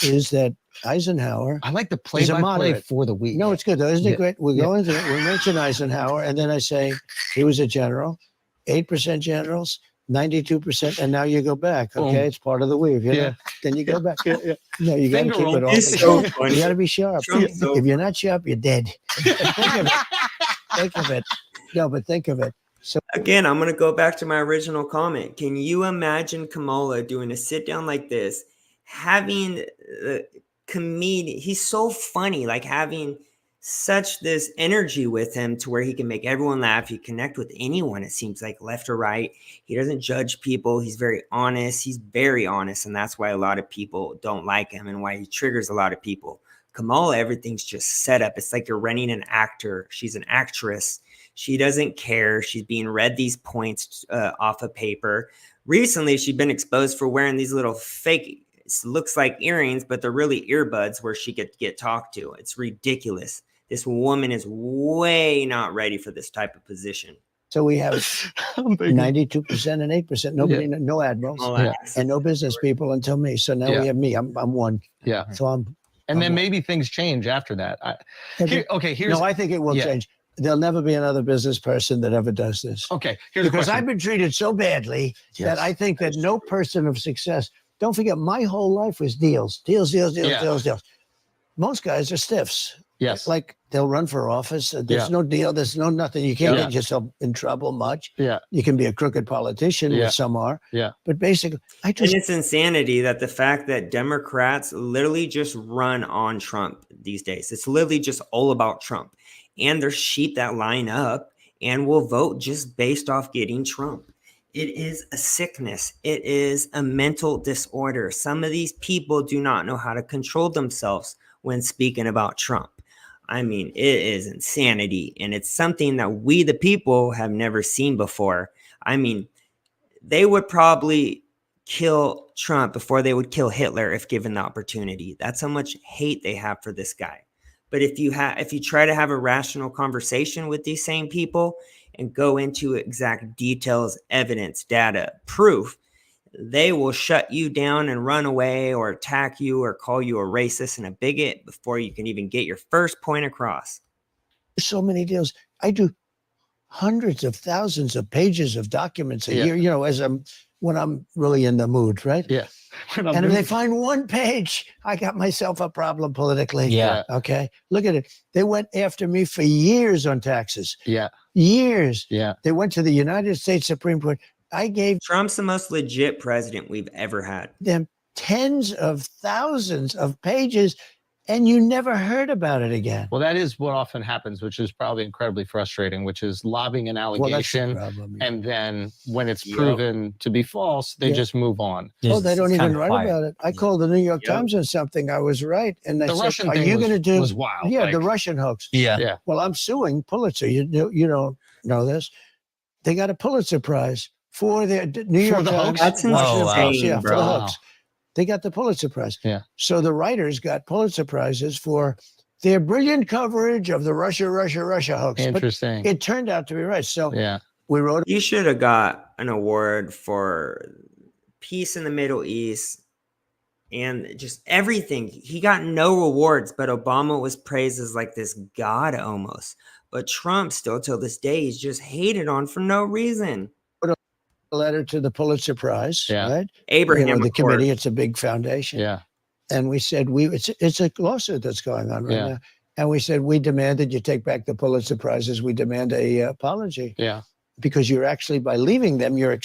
is that Eisenhower. I like the play-by-play for the week. No, it's good, though. Isn't it great? We go into it. We mention Eisenhower, and then I say he was a general, 8% generals, 92%, and now you go back. Okay, it's part of the weave. You know? Then you go back. No, you got to keep it all. It's so funny. You got to be sharp. If you're not sharp, you're dead. Think of it. Think of it. No, but think of it. So again, I'm going to go back to my original comment. Can you imagine Kamala doing a sit down like this, having comedian? He's so funny, like having such this energy with him to where he can make everyone laugh. He connect with anyone, it seems like, left or right. He doesn't judge people. He's very honest. And that's why a lot of people don't like him and why he triggers a lot of people. Kamala, everything's just set up. It's like you're renting an actor. She's an actress. She doesn't care. She's being read these points off of paper. Recently, she's been exposed for wearing these little fake, looks like earrings, but they're really earbuds where she could get talked to. It's ridiculous. This woman is way not ready for this type of position. So we have 92% and 8%. Nobody, no admirals, and no business people until me. So now we have me. I'm one. Yeah. So I'm. And then maybe things change after that. No, I think it will change. There'll never be another business person that ever does this. Okay, here's because I've been treated so badly that I think that no person of success. Don't forget, my whole life was deals. Most guys are stiffs. Yes. Like they'll run for office. There's no deal. There's no nothing. You can't get yourself in trouble much. Yeah. You can be a crooked politician, which some are. Yeah. But basically, and it's insanity that the fact that Democrats literally just run on Trump these days. It's literally just all about Trump. And there's sheep that line up and will vote just based off getting Trump. It is a sickness. It is a mental disorder. Some of these people do not know how to control themselves when speaking about Trump. I mean, it is insanity, and it's something that we, the people, have never seen before. I mean, they would probably kill Trump before they would kill Hitler if given the opportunity. That's how much hate they have for this guy. But if you try to have a rational conversation with these same people and go into exact details, evidence, data, proof, they will shut you down and run away or attack you or call you a racist and a bigot before you can even get your first point across. So many deals. I do hundreds of thousands of pages of documents a year, you know, when I'm really in the mood, right? Yeah. And if they find one page, I got myself a problem politically. Yeah. Okay. Look at it. They went after me for years on taxes. Yeah. Years. Yeah. They went to the United States Supreme Court. I gave Trump's the most legit president we've ever had. Them tens of thousands of pages, and you never heard about it again. Well, that is what often happens, which is probably incredibly frustrating, which is lobbing an allegation. And then when it's proven to be false, they just move on. Oh, they don't even write about it. I called the New York Times on something. I was right. And they said, Russian are thing you going to do? Was wild. Yeah, the Russian hoax. Yeah. Well, I'm suing Pulitzer. You don't know this. They got a Pulitzer Prize for their New York Times. That's insane, for the hoax. They got the Pulitzer Prize. Yeah. So the writers got Pulitzer Prizes for their brilliant coverage of the Russia hoax. Interesting. But it turned out to be right. So we wrote. You should have got an award for peace in the Middle East and just everything. He got no awards, but Obama was praised as like this god almost. But Trump still till this day is just hated on for no reason. A letter to the Pulitzer Prize, right? Abraham, the committee. It's a big foundation. Yeah. And we said it's a lawsuit that's going on right now. And we said we demand that you take back the Pulitzer Prizes. We demand a apology. Yeah. Because you're actually, by leaving them, you're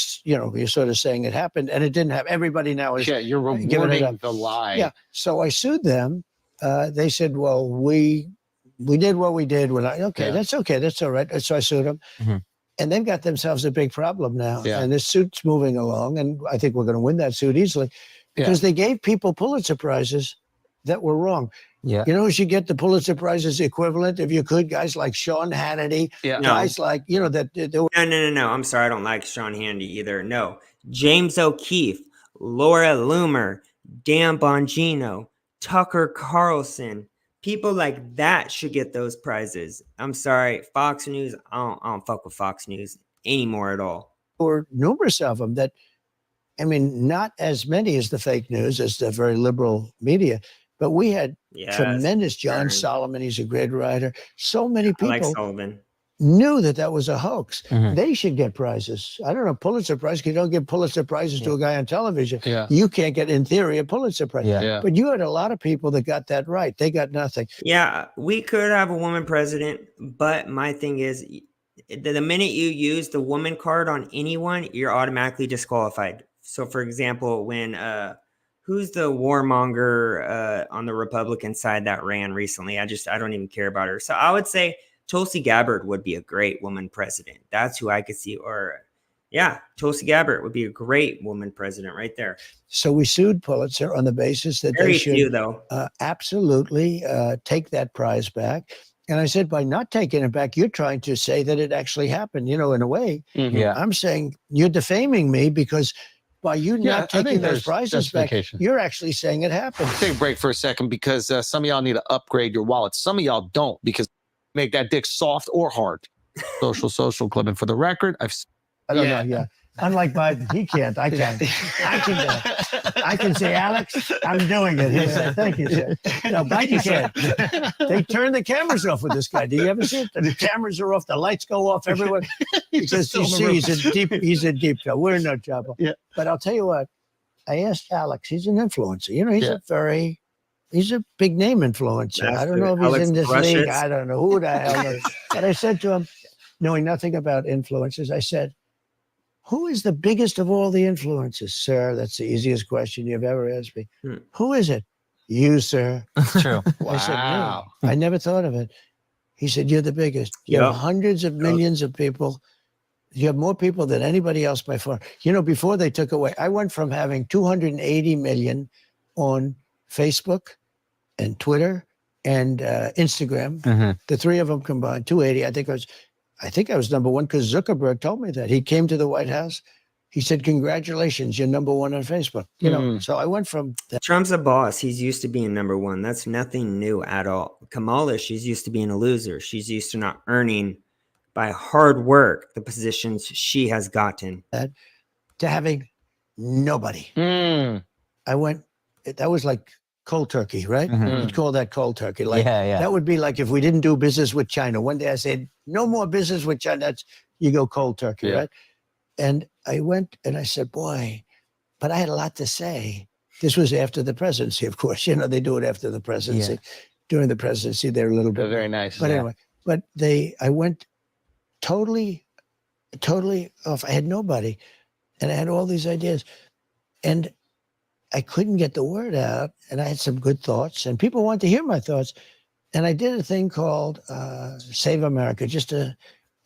sort of saying it happened and it didn't happen. Everybody now is you're rewarding the lie. Yeah. So I sued them. They said, well, we did what we did. That's okay. That's all right. So I sued them. Mm-hmm. And they've got themselves a big problem now. Yeah. And this suit's moving along. And I think we're going to win that suit easily because they gave people Pulitzer Prizes that were wrong. Yeah. You know who should get the Pulitzer Prizes equivalent if you could? Guys like Sean Hannity. Yeah. Guys like, No. I'm sorry. I don't like Sean Hannity either. No. James O'Keefe, Laura Loomer, Dan Bongino, Tucker Carlson. People like that should get those prizes. I'm sorry, Fox News. I don't fuck with Fox News anymore at all. Or numerous of them that, I mean, not as many as the fake news, as the very liberal media, but we had tremendous John Solomon. He's a great writer. So many people I like Sullivan. Knew that was a hoax. Mm-hmm. They should get prizes. I don't know, Pulitzer Prize. You don't give Pulitzer Prizes to a guy on television. Yeah. You can't get, in theory, a Pulitzer Prize. Yeah. But you had a lot of people that got that right. They got nothing. Yeah, we could have a woman president, but my thing is, the minute you use the woman card on anyone, you're automatically disqualified. So, for example, when who's the warmonger on the Republican side that ran recently? I don't even care about her. So I would say Tulsi Gabbard would be a great woman president. That's who I could see. Or Yeah, Tulsi Gabbard would be a great woman president right there. So we sued Pulitzer on the basis that Very they should few, though. Absolutely take that prize back. And I said, by not taking it back, you're trying to say that it actually happened. You know, in a way, I'm saying you're defaming me because by you not taking those prizes back, you're actually saying it happened. Take a break for a second because some of y'all need to upgrade your wallet. Some of y'all don't because make that dick soft or hard. Social club. And for the record, I don't know. Yeah. Unlike Biden, he can't. I can. I can say, Alex, I'm doing it. He said, thank you, sir. No, Biden can't. They turn the cameras off with this guy. Do you ever see it? The cameras are off. The lights go off everywhere. Because you see, he's a deep show. We're in no trouble. Yeah. But I'll tell you what. I asked Alex. He's an influencer. You know, he's a big name influencer. I don't know if he's in this league. I don't know who the hell knows. But I said to him, knowing nothing about influencers, I said, who is the biggest of all the influencers, sir? That's the easiest question you've ever asked me. Who is it? You, sir. True. I said, wow. I never thought of it. He said, you're the biggest. You have hundreds of millions of people. You have more people than anybody else by far. You know, before they took away, I went from having 280 million on Facebook and Twitter and Instagram. The three of them combined, 280. I think I was number one because Zuckerberg told me that. He came to the White House. He said, congratulations, you're number one on Facebook. You know, so I went from that. Trump's a boss. He's used to being number one. That's nothing new at all. Kamala, she's used to being a loser. She's used to not earning by hard work the positions she has gotten. To having nobody. I went, that was like cold turkey, right? You'd call that cold turkey. Like, that would be like if we didn't do business with China. One day I said, no more business with China. That's, you go cold turkey, right? And I went and I said, boy, but I had a lot to say. This was after the presidency, of course. You know, they do it after the presidency. During the presidency, they're a little bit. Very nice. But anyway, I went totally off. I had nobody. And I had all these ideas. And I couldn't get the word out, and I had some good thoughts, and people wanted to hear my thoughts. And I did a thing called Save America,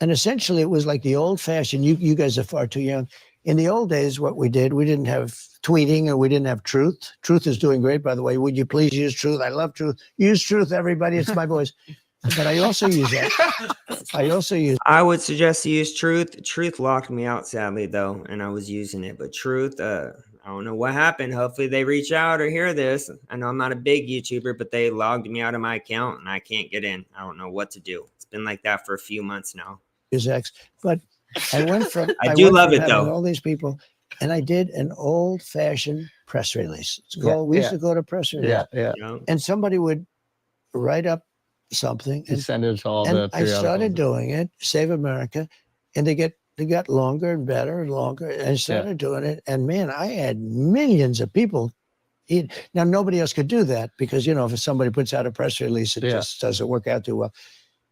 and essentially it was like the old-fashioned, you guys are far too young. In the old days, what we did, we didn't have tweeting, or we didn't have truth. Truth is doing great, by the way. Would you please use truth? I love truth. Use truth, everybody. It's my voice. But I also use that. I would suggest you use truth. Truth locked me out, sadly, though, and I was using it. But truth, I don't know what happened. Hopefully they reach out or hear this. I know I'm not a big YouTuber, but they logged me out of my account and I can't get in. I don't know what to do. It's been like that for a few months now. But I went from I do love it though. All these people, and I did an old-fashioned press release. It's called. We used to go to press release. And somebody would write up something and send it to all and I started doing it. Save America, and they got longer and better and longer. And I started doing it, and man, I had millions of people. Now nobody else could do that because, you know, if somebody puts out a press release, it just doesn't work out too well.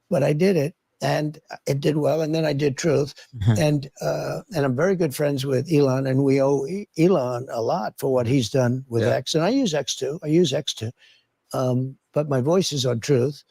But I did it, and it did well. And then I did Truth, and I'm very good friends with Elon, and we owe Elon a lot for what he's done with X. And I use X too. But my voice is on Truth.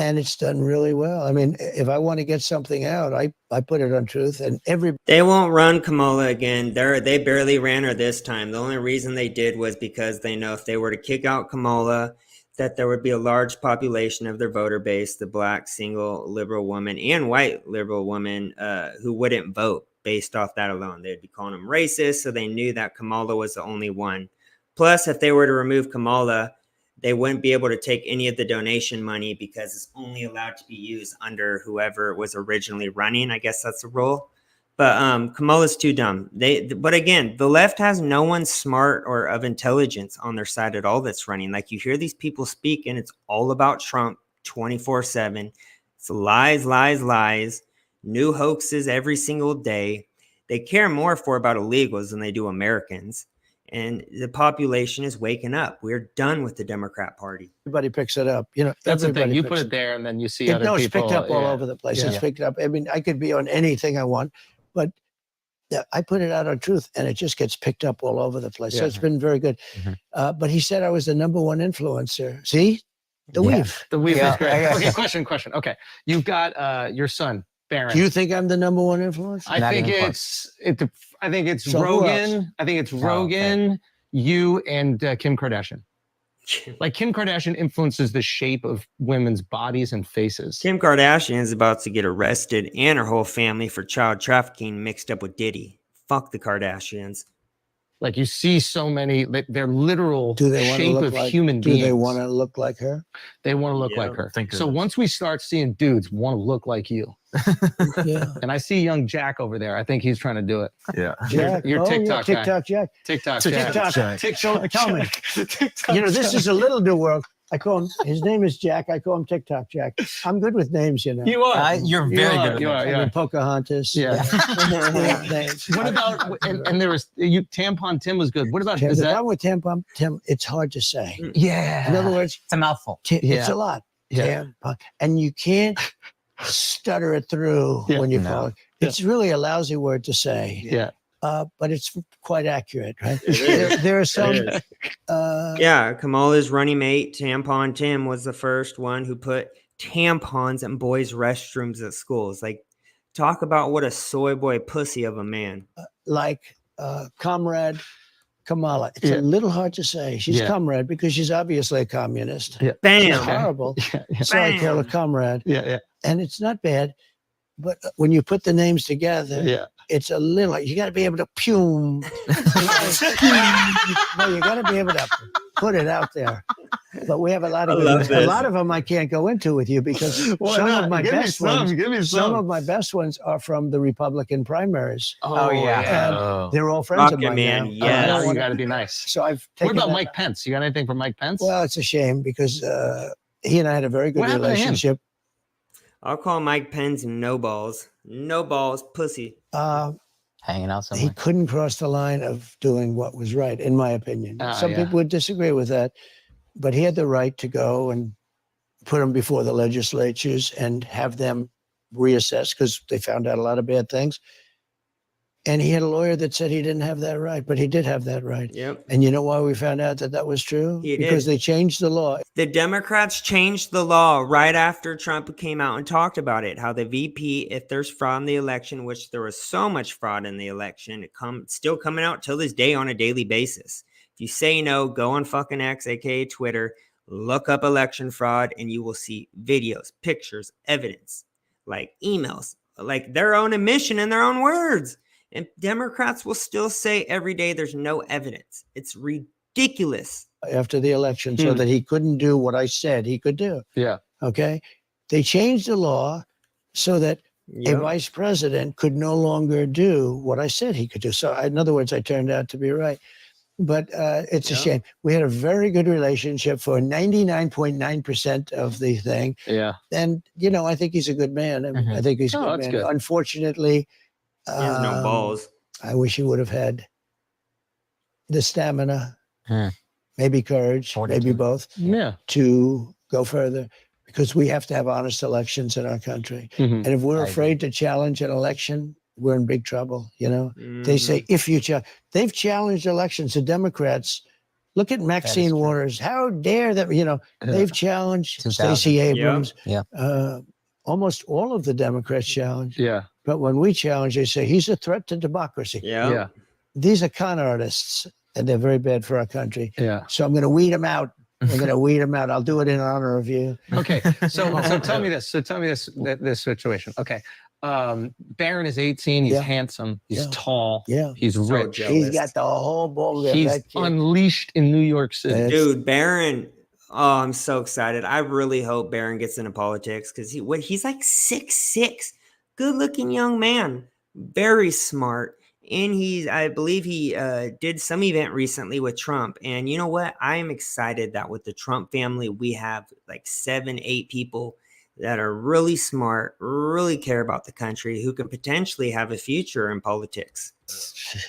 And it's done really well. I mean, if I want to get something out, I put it on Truth, and they won't run Kamala again. They barely ran her this time. The only reason they did was because they know if they were to kick out Kamala, that there would be a large population of their voter base, the black single liberal woman and white liberal woman, who wouldn't vote based off that alone. They'd be calling them racist, so they knew that Kamala was the only one. Plus, if they were to remove Kamala, they wouldn't be able to take any of the donation money because it's only allowed to be used under whoever was originally running. I guess that's the rule. But Kamala's too dumb. But again, the left has no one smart or of intelligence on their side at all that's running. Like, you hear these people speak, and it's all about Trump 24/7. It's lies, lies, lies, new hoaxes every single day. They care more about illegals than they do Americans. And the population is waking up. We're done with the Democrat Party. Everybody picks it up. You know, that's the thing. You put it there, and then you see other people. It's picked up all over the place. It's picked up. I mean, I could be on anything I want, but I put it out on Truth, and it just gets picked up all over the place. So it's been very good. But he said I was the #1 influencer. See? The weave. The weave is great. Okay, question. Okay. You've got your son, Barron. Do you think I'm the number one influence? I Not think even I think it's So who else? Rogan. I think it's okay. Rogan, you, and Kim Kardashian. Like Kim Kardashian influences the shape of women's bodies and faces. Kim Kardashian is about to get arrested and her whole family for child trafficking mixed up with Diddy. Fuck the Kardashians. Like you see so many, they're literal Do they want to shape look of like? human Do beings. they want to look like her? They want to look like her. So once we start seeing dudes want to look like you, Yeah. and I see young Jack over there, I think he's trying to do it. Yeah. Jack. Your TikTok guy. TikTok Jack. TikTok Jack. TikTok. Tell me. TikTok You know, this Jack. is a little new world. I call him. His name is Jack. I call him TikTok Jack. I'm good with names, you know. You are. You're very good with You are. names. I Yeah. mean, Pocahontas. Yeah. Names. What about and there was Tampon Tim was good. What about The is that? problem with Tampon Tim, it's hard to say. Yeah. In other words, It's a mouthful. it's Yeah. a lot. Yeah. Tampon, and you can't stutter it through Yeah. when you No. call it. It's really a lousy word to say, Yeah. but it's quite accurate, right? There are some. Yeah, Kamala's running mate, Tampon Tim, was the first one who put tampons in boys' restrooms at schools. Like, talk about what a soy boy pussy of a man. Like Comrade Kamala. It's Yeah. a little hard to say. She's Yeah. comrade because she's obviously a communist. Yeah. Bam! It's horrible. Yeah. Yeah. So I call her Bam. comrade. Yeah. And it's not bad. But when you put the names together, Yeah. it's a little, you got to be able to no, you got to be able to put it out there. But we have a lot of I love a this. lot of them I can't go into with you because Why some not? of my Give me best some. ones, Give me some some. of my best ones are from the Republican primaries. Oh, yeah. And they're all friends of Rocket mine Man, now. yeah. I Now don't you wanna- got to be nice. So I've What taken about that- Mike Pence? You got anything for Mike Pence? Well, it's a shame because he and I had a very good What happened to him? relationship. I'll call Mike Pence no balls. No balls, pussy. Hanging out He somewhere. couldn't cross the line of doing what was right, in my opinion. Some yeah. people would disagree with that, but he had the right to go and put them before the legislatures and have them reassess because they found out a lot of bad things. And he had a lawyer that said he didn't have that right, but he did have that right. Yep. And you know why we found out that that was true? He Because did. they changed the law. The Democrats changed the law right after Trump came out and talked about it. How the VP, if there's fraud in the election, which there was so much fraud in the election, still coming out till this day on a daily basis. If you say no, go on fucking X, aka Twitter, look up election fraud, and you will see videos, pictures, evidence, like emails, like their own admission in their own words. And Democrats will still say every day there's no evidence. It's ridiculous. After the election, so that he couldn't do what I said he could do. Yeah. Okay. They changed the law so that a Yep. vice president could no longer do what I said he could do. So, in other words, I turned out to be right. But it's a Yeah. shame. We had a very good relationship for 99.9% of the thing. Yeah. And, you know, I think he's a good man. I think he's a Oh, good that's man. good. Unfortunately, He has no balls. I wish he would have had the stamina, Hmm. maybe courage, Fortitude. maybe both, Yeah. to go further because we have to have honest elections in our country. Mhm. And if we're I agree. afraid to challenge an election, we're in big trouble. You know, they Mhm. say if you they've challenged elections. The Democrats, look at Maxine true. Waters. How dare them? You know, they've challenged 2000. Stacey Abrams. Yeah. Almost all of the Democrats challenged. Yeah. But when we challenge, they say he's a threat to democracy. Yeah. Yeah. These are con artists, and they're very bad for our country. Yeah. So I'm going to weed them out. I'm going to weed them out. I'll do it in honor of you. Okay. So tell me this. So tell me this situation. Okay. Barron is 18. He's Yeah. handsome. He's Yeah. tall. Yeah. He's So rich. jealous. He's got the whole ball. He's unleashed in New York City. Yeah. Dude, Barron. Oh, I'm so excited. I really hope Barron gets into politics because he's like 6'6", good looking young man, very smart. And I believe he did some event recently with Trump. And you know what? I am excited that with the Trump family, we have like 7, 8 people that are really smart, really care about the country, who can potentially have a future in politics.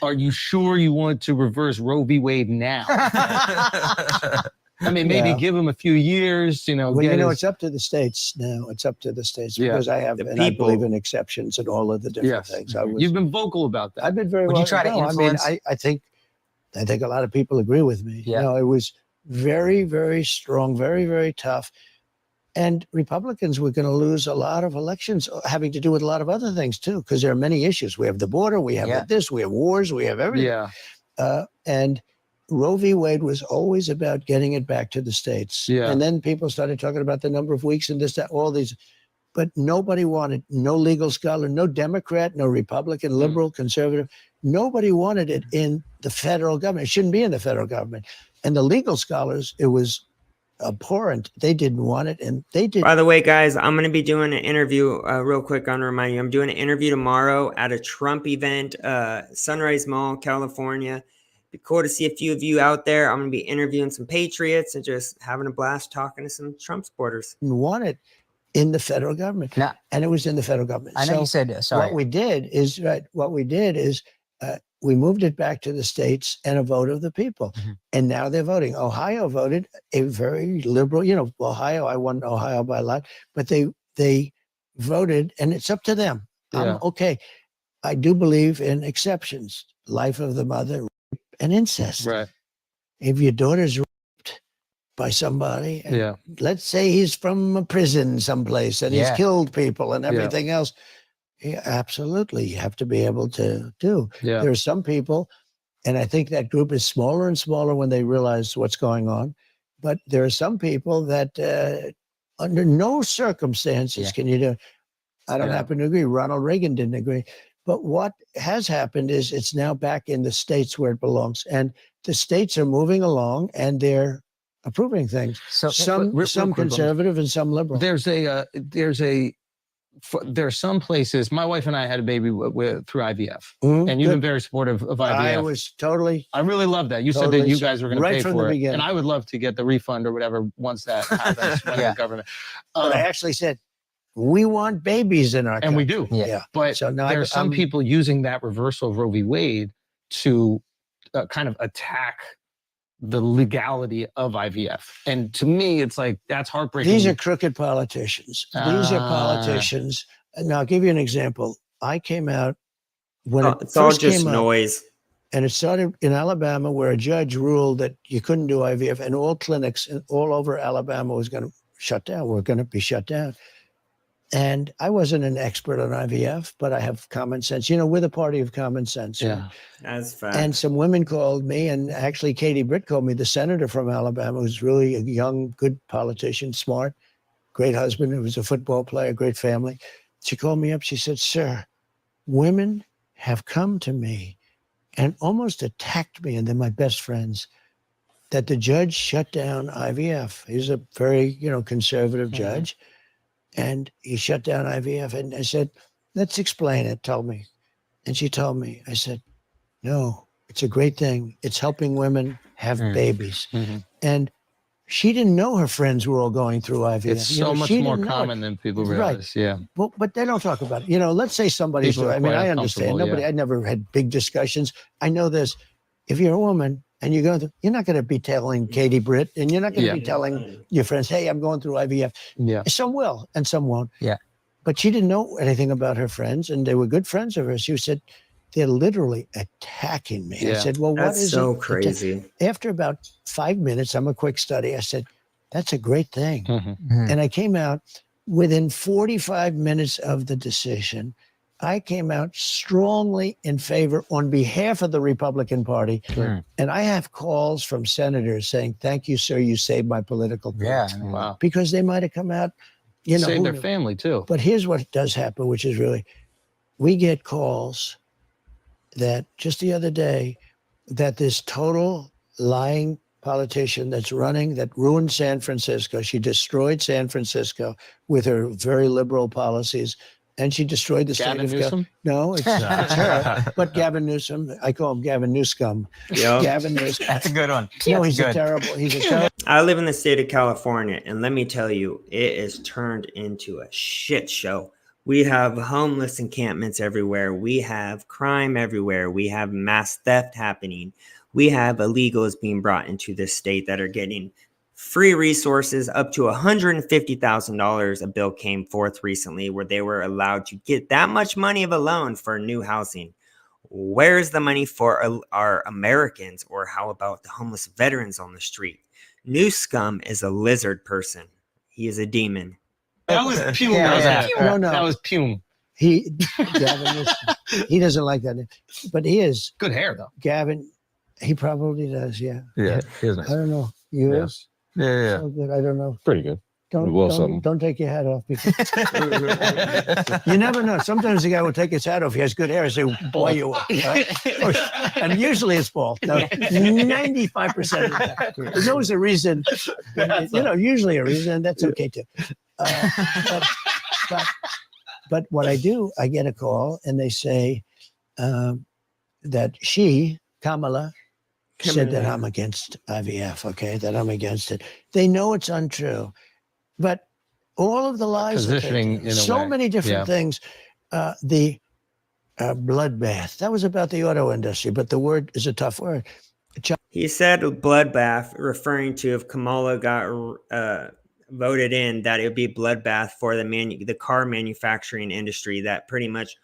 Are you sure you want to reverse Roe v. Wade now? I mean, maybe Yeah. give him a few years, Well, get you know, his- it's up to the states now. It's up to the states Yeah. because I have, The and I people. believe in exceptions and all of the different Yes. things. You've been vocal about that. I've been very Would you well. try to no, influence- I mean, I think a lot of people agree with me. Yeah. You know, it was very, very strong, very, very tough. And Republicans were going to lose a lot of elections having to do with a lot of other things, too, because there are many issues. We have the border, we have this, we have wars, we have everything. Yeah. And Roe v. Wade was always about getting it back to the states. Yeah. And then people started talking about the number of weeks and this, that, all these. But nobody wanted, no legal scholar, no Democrat, no Republican, liberal, conservative. Nobody wanted it in the federal government. It shouldn't be in the federal government. And the legal scholars, it was abhorrent. They didn't want it, and they did. By the way, guys, I'm going to be doing an interview real quick. I want to remind you, I'm doing an interview tomorrow at a Trump event, Sunrise Mall, California. Be cool to see a few of you out there. I'm going to be interviewing some patriots and just having a blast talking to some Trump supporters. Want it in the federal government, and it was in the federal government. I know you said sorry. What we did is we moved it back to the states and a vote of the people. And now they're voting. Ohio voted a very liberal, Ohio, I won Ohio by a lot, but they voted, and it's up to them. Okay. I do believe in exceptions, life of the mother and incest. Right. If your daughter's raped by somebody, and let's say he's from a prison someplace and he's killed people and everything else, absolutely, you have to be able to do. There are some people, and I think that group is smaller and smaller when they realize what's going on. But there are some people that under no circumstances can you do. I don't happen to agree. Ronald Reagan didn't agree. But what has happened is it's now back in the states where it belongs. And the states are moving along and they're approving things. So some conservative and some liberal. There's some places. My wife and I had a baby through IVF, and you've been very supportive of IVF. I was totally. I really love that. You said that you guys were going to pay for it, and I would love to get the refund or whatever once that happens. The government. But I actually said, we want babies in our country. And we do. But so there are some people using that reversal of Roe v. Wade to kind of attack the legality of IVF. And to me, it's like, that's heartbreaking. These are crooked politicians. These are politicians. Now, I'll give you an example. I came out when it's all just noise. And it started in Alabama, where a judge ruled that you couldn't do IVF, and all clinics all over Alabama was going to shut down. We're going to be shut down. And I wasn't an expert on IVF, but I have common sense. We're the party of common sense. Yeah, that's fact. And some women called me, and actually Katie Britt called me, the senator from Alabama, who's really a young, good politician, smart, great husband, who was a football player, great family. She called me up. She said, "Sir, women have come to me and almost attacked me, and they're my best friends, that the judge shut down IVF." He's a very, conservative judge. And he shut down IVF. And I said, "Let's explain it. Tell me." And she told me. I said, "No, it's a great thing. It's helping women have babies." And she didn't know her friends were all going through IVF. It's so much more common than people realize. Yeah. But they don't talk about it. Let's say somebody's doing, I understand. I never had big discussions. I know this. If you're a woman and you're going through, you're not going to be telling Katie Britt, and you're not going to be telling your friends, "Hey, I'm going through IVF." Yeah. Some will and some won't. Yeah. But she didn't know anything about her friends, and they were good friends of hers. She said, "They're literally attacking me." I said, "Well, what is it?" That's so crazy. After about 5 minutes, I'm a quick study. I said, "That's a great thing." And I came out within 45 minutes of the decision. I came out strongly in favor on behalf of the Republican Party. And I have calls from senators saying, "Thank you, sir. You saved my political career." Wow. Because they might have come out, save their family too. But here's what does happen, which is really, we get calls that just the other day, that this total lying politician that's running, that ruined San Francisco. She destroyed San Francisco with her very liberal policies. And she destroyed the state of California. No, it's her. But Gavin Newsom, I call him Gavin Newscum. Yep. Gavin Newsom. That's a good one. No, he's a terrible. I live in the state of California, and let me tell you, it is turned into a shit show. We have homeless encampments everywhere. We have crime everywhere. We have mass theft happening. We have illegals being brought into this state that are getting free resources up to $150,000. A bill came forth recently where they were allowed to get that much money of a loan for new housing. Where's the money for our Americans? Or how about the homeless veterans on the street? New Scum is a lizard person. He is a demon. That was Pew. No. That was Pume. Gavin, he doesn't like that, but he is Good hair though. Gavin. He probably does. Yeah. Yeah, he is nice. I don't know. Yours? Yeah. So good. I don't know. Pretty good. Don't take your hat off. Because you never know. Sometimes the guy will take his hat off. He has good hair. I say, boy, you are. Right? And usually it's bald. No, 95% of that. There's always a reason. Usually a reason, and that's okay too. But what I do, I get a call and they say that Kamala, said that I'm against IVF, okay, that I'm against it. They know it's untrue. But all of the lies, positioning in a so way. many different things. The bloodbath, that was about the auto industry, but the word is a tough word. He said bloodbath, referring to if Kamala got voted in, that it would be a bloodbath for the car manufacturing industry, that pretty much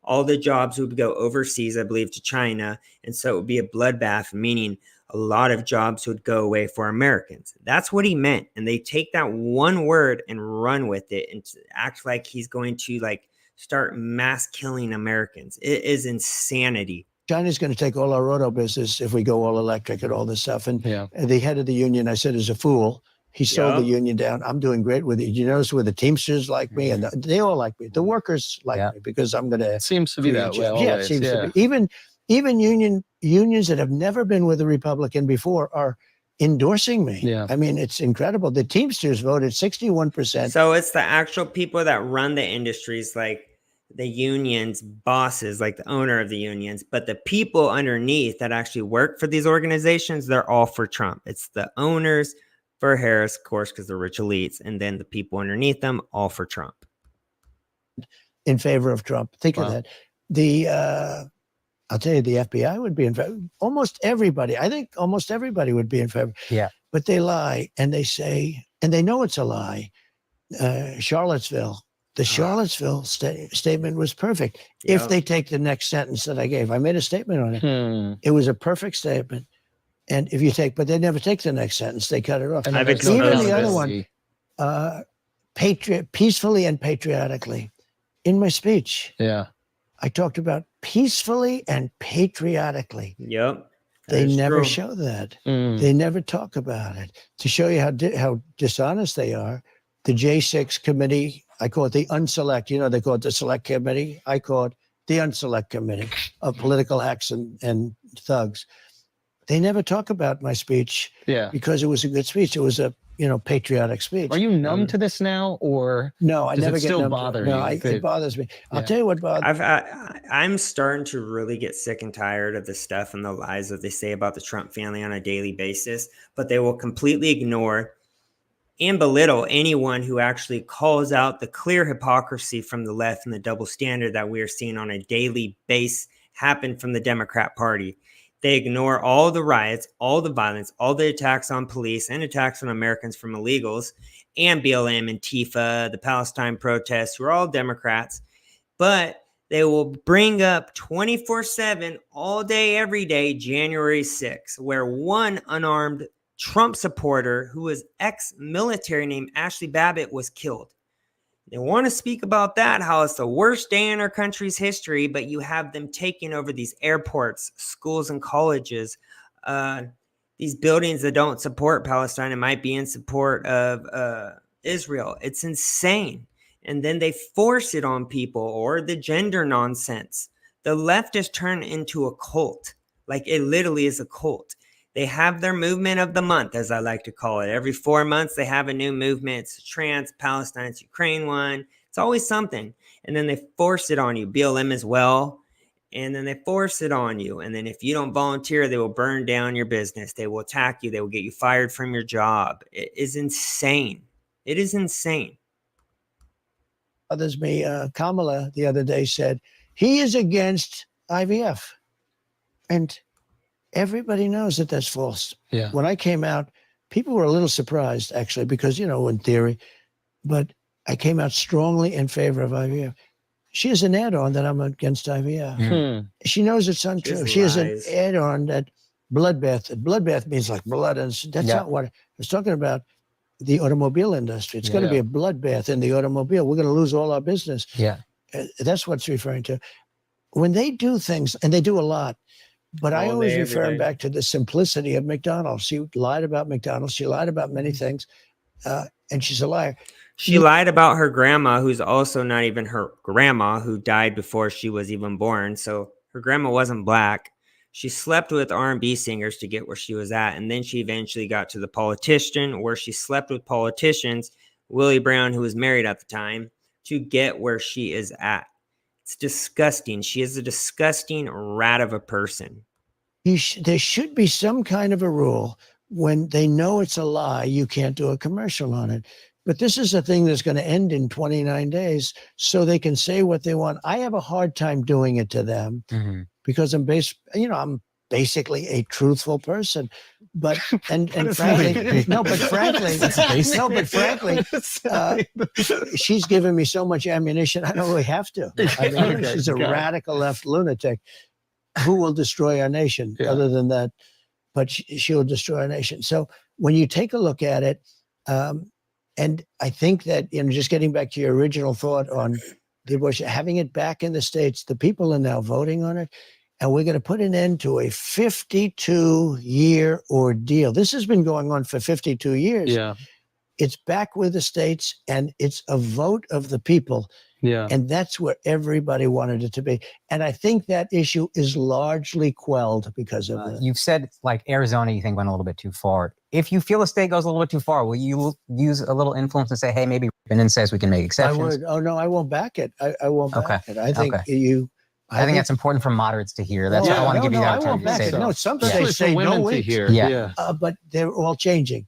all the jobs would go overseas, I believe, to China. And so it would be a bloodbath, meaning a lot of jobs would go away for Americans. That's what he meant. And they take that one word and run with it and act like he's going to start mass killing Americans. It is insanity. China's going to take all our auto business if we go all electric and all this stuff. And the head of the union, I said, is a fool. He sold the union down. I'm doing great with it. You notice where the Teamsters like me, and they all like me. The workers like me because I'm going to. It seems to be that way. Yeah, it seems to be. Even unions that have never been with a Republican before are endorsing me. Yeah. I mean, it's incredible. The Teamsters voted 61%. So it's the actual people that run the industries, like the unions, bosses, like the owner of the unions, but the people underneath that actually work for these organizations, they're all for Trump. It's the owners for Harris, of course, because they're rich elites, and then the people underneath them, all for Trump. In favor of Trump. Think of that. I'll tell you, the FBI would be in favor. Almost everybody. I think almost everybody would be in favor. Yeah. But they lie, and they say, and they know it's a lie. Charlottesville. The Charlottesville statement was perfect. If they take the next sentence that I gave, I made a statement on it. It was a perfect statement. And if you take, but they never take the next sentence, they cut it off. And even the other one, peacefully and patriotically. In my speech, I talked about peacefully and patriotically. Yep. They never show that. They never talk about it. To show you how dishonest they are, the J6 committee, I call it the unselect, they call it the select committee. I call it the unselect committee of political hacks and thugs. They never talk about my speech because it was a good speech. It was a patriotic speech. Are you numb to this now, or no? I never get still numb bother to it. you? No, it bothers me. I'll tell you what bothers. I'm starting to really get sick and tired of the stuff and the lies that they say about the Trump family on a daily basis, but they will completely ignore and belittle anyone who actually calls out the clear hypocrisy from the left and the double standard that we are seeing on a daily basis happen from the Democrat Party. They ignore all the riots, all the violence, all the attacks on police and attacks on Americans from illegals, and BLM, Antifa, the Palestine protests, who are all Democrats. But they will bring up 24/7, all day, every day, January 6th, where one unarmed Trump supporter who was ex-military named Ashley Babbitt was killed. They want to speak about that, how it's the worst day in our country's history, but you have them taking over these airports, schools, and colleges, these buildings that don't support Palestine and might be in support of Israel. It's insane. And then they force it on people, or the gender nonsense. The left has turned into a cult. Like, it literally is a cult. They have their movement of the month, as I like to call it. Every 4 months, they have a new movement. It's trans, Palestine, it's Ukraine one. It's always something. And then they force it on you. BLM as well. And then they force it on you. And then if you don't volunteer, they will burn down your business. They will attack you. They will get you fired from your job. It is insane. It is insane. Others me, Kamala the other day said, he is against IVF. And everybody knows that that's false. Yeah. When I came out, people were a little surprised, actually, because, in theory, but I came out strongly in favor of IVF. She has an add-on that I'm against IVF. She knows it's untrue. She has an add-on that bloodbath means like blood, and that's not what I was talking about. the automobile industry. It's going to be a bloodbath in the automobile. We're going to lose all our business. Yeah. That's what's referring to. When they do things, and they do a lot, but I always refer back to the simplicity of McDonald's. She lied about McDonald's. She lied about many things, and she's a liar. She lied about her grandma, who's also not even her grandma, who died before she was even born. So her grandma wasn't black. She slept with R&B singers to get where she was at. And then she eventually got to the politician, where she slept with politicians, Willie Brown, who was married at the time, to get where she is at. It's disgusting. She is a disgusting rat of a person. There should be some kind of a rule when they know it's a lie, you can't do a commercial on it. But this is a thing that's going to end in 29 days, so they can say what they want. I have a hard time doing it to them because I'm basically a truthful person. But and frankly, she's given me so much ammunition. I don't really have to. I mean, she's a radical left lunatic who will destroy our nation. Other than that, but she'll destroy our nation. So when you take a look at it, and I think that, just getting back to your original thought on the abortion, having it back in the States, the people are now voting on it, and we're going to put an end to a 52-year ordeal. This has been going on for 52 years. Yeah. It's back with the states, and it's a vote of the people. Yeah. And that's where everybody wanted it to be. And I think that issue is largely quelled because of that. You've said, like, Arizona, you think went a little bit too far. If you feel a state goes a little bit too far, will you use a little influence and say, hey, maybe, and then says we can make exceptions? I would. Oh, no, I won't back it. I won't back it. I think I think that's important for moderates to hear. That's why I want to give you that opportunity to say that. No, some states say no wait. But they're all changing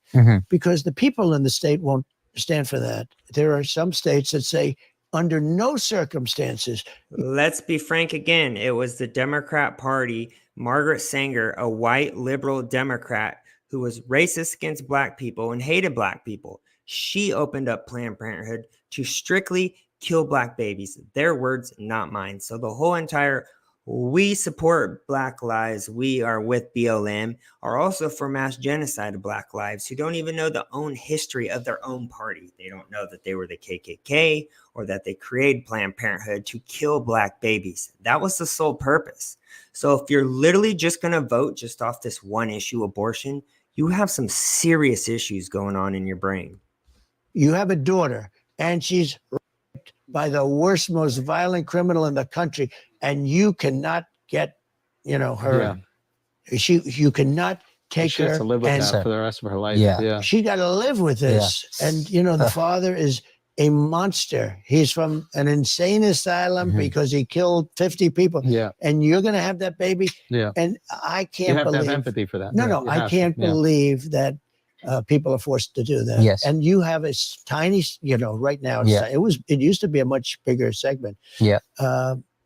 because the people in the state won't stand for that. There are some states that say, under no circumstances. Let's be frank again. It was the Democrat Party, Margaret Sanger, a white liberal Democrat who was racist against black people and hated black people. She opened up Planned Parenthood to strictly kill black babies. Their words, not mine. So the whole entire we support Black lives, we are with BLM, are also for mass genocide of Black lives who don't even know the own history of their own party. They don't know that they were the KKK or that they created Planned Parenthood to kill black babies. That was the sole purpose. So if you're literally just going to vote just off this one issue, abortion, you have some serious issues going on in your brain. You have a daughter and she's raped by the worst, most violent criminal in the country. And you cannot get, her. You cannot take she her. Has to live with that for the rest of her life. She got to live with this. And, the father is a monster. He's from an insane asylum because he killed 50 people. And you're going to have that baby. And I can't believe. You have to have empathy for that. No, I can't believe that people are forced to do that. Yes. And you have a tiny, right now, it used to be a much bigger segment.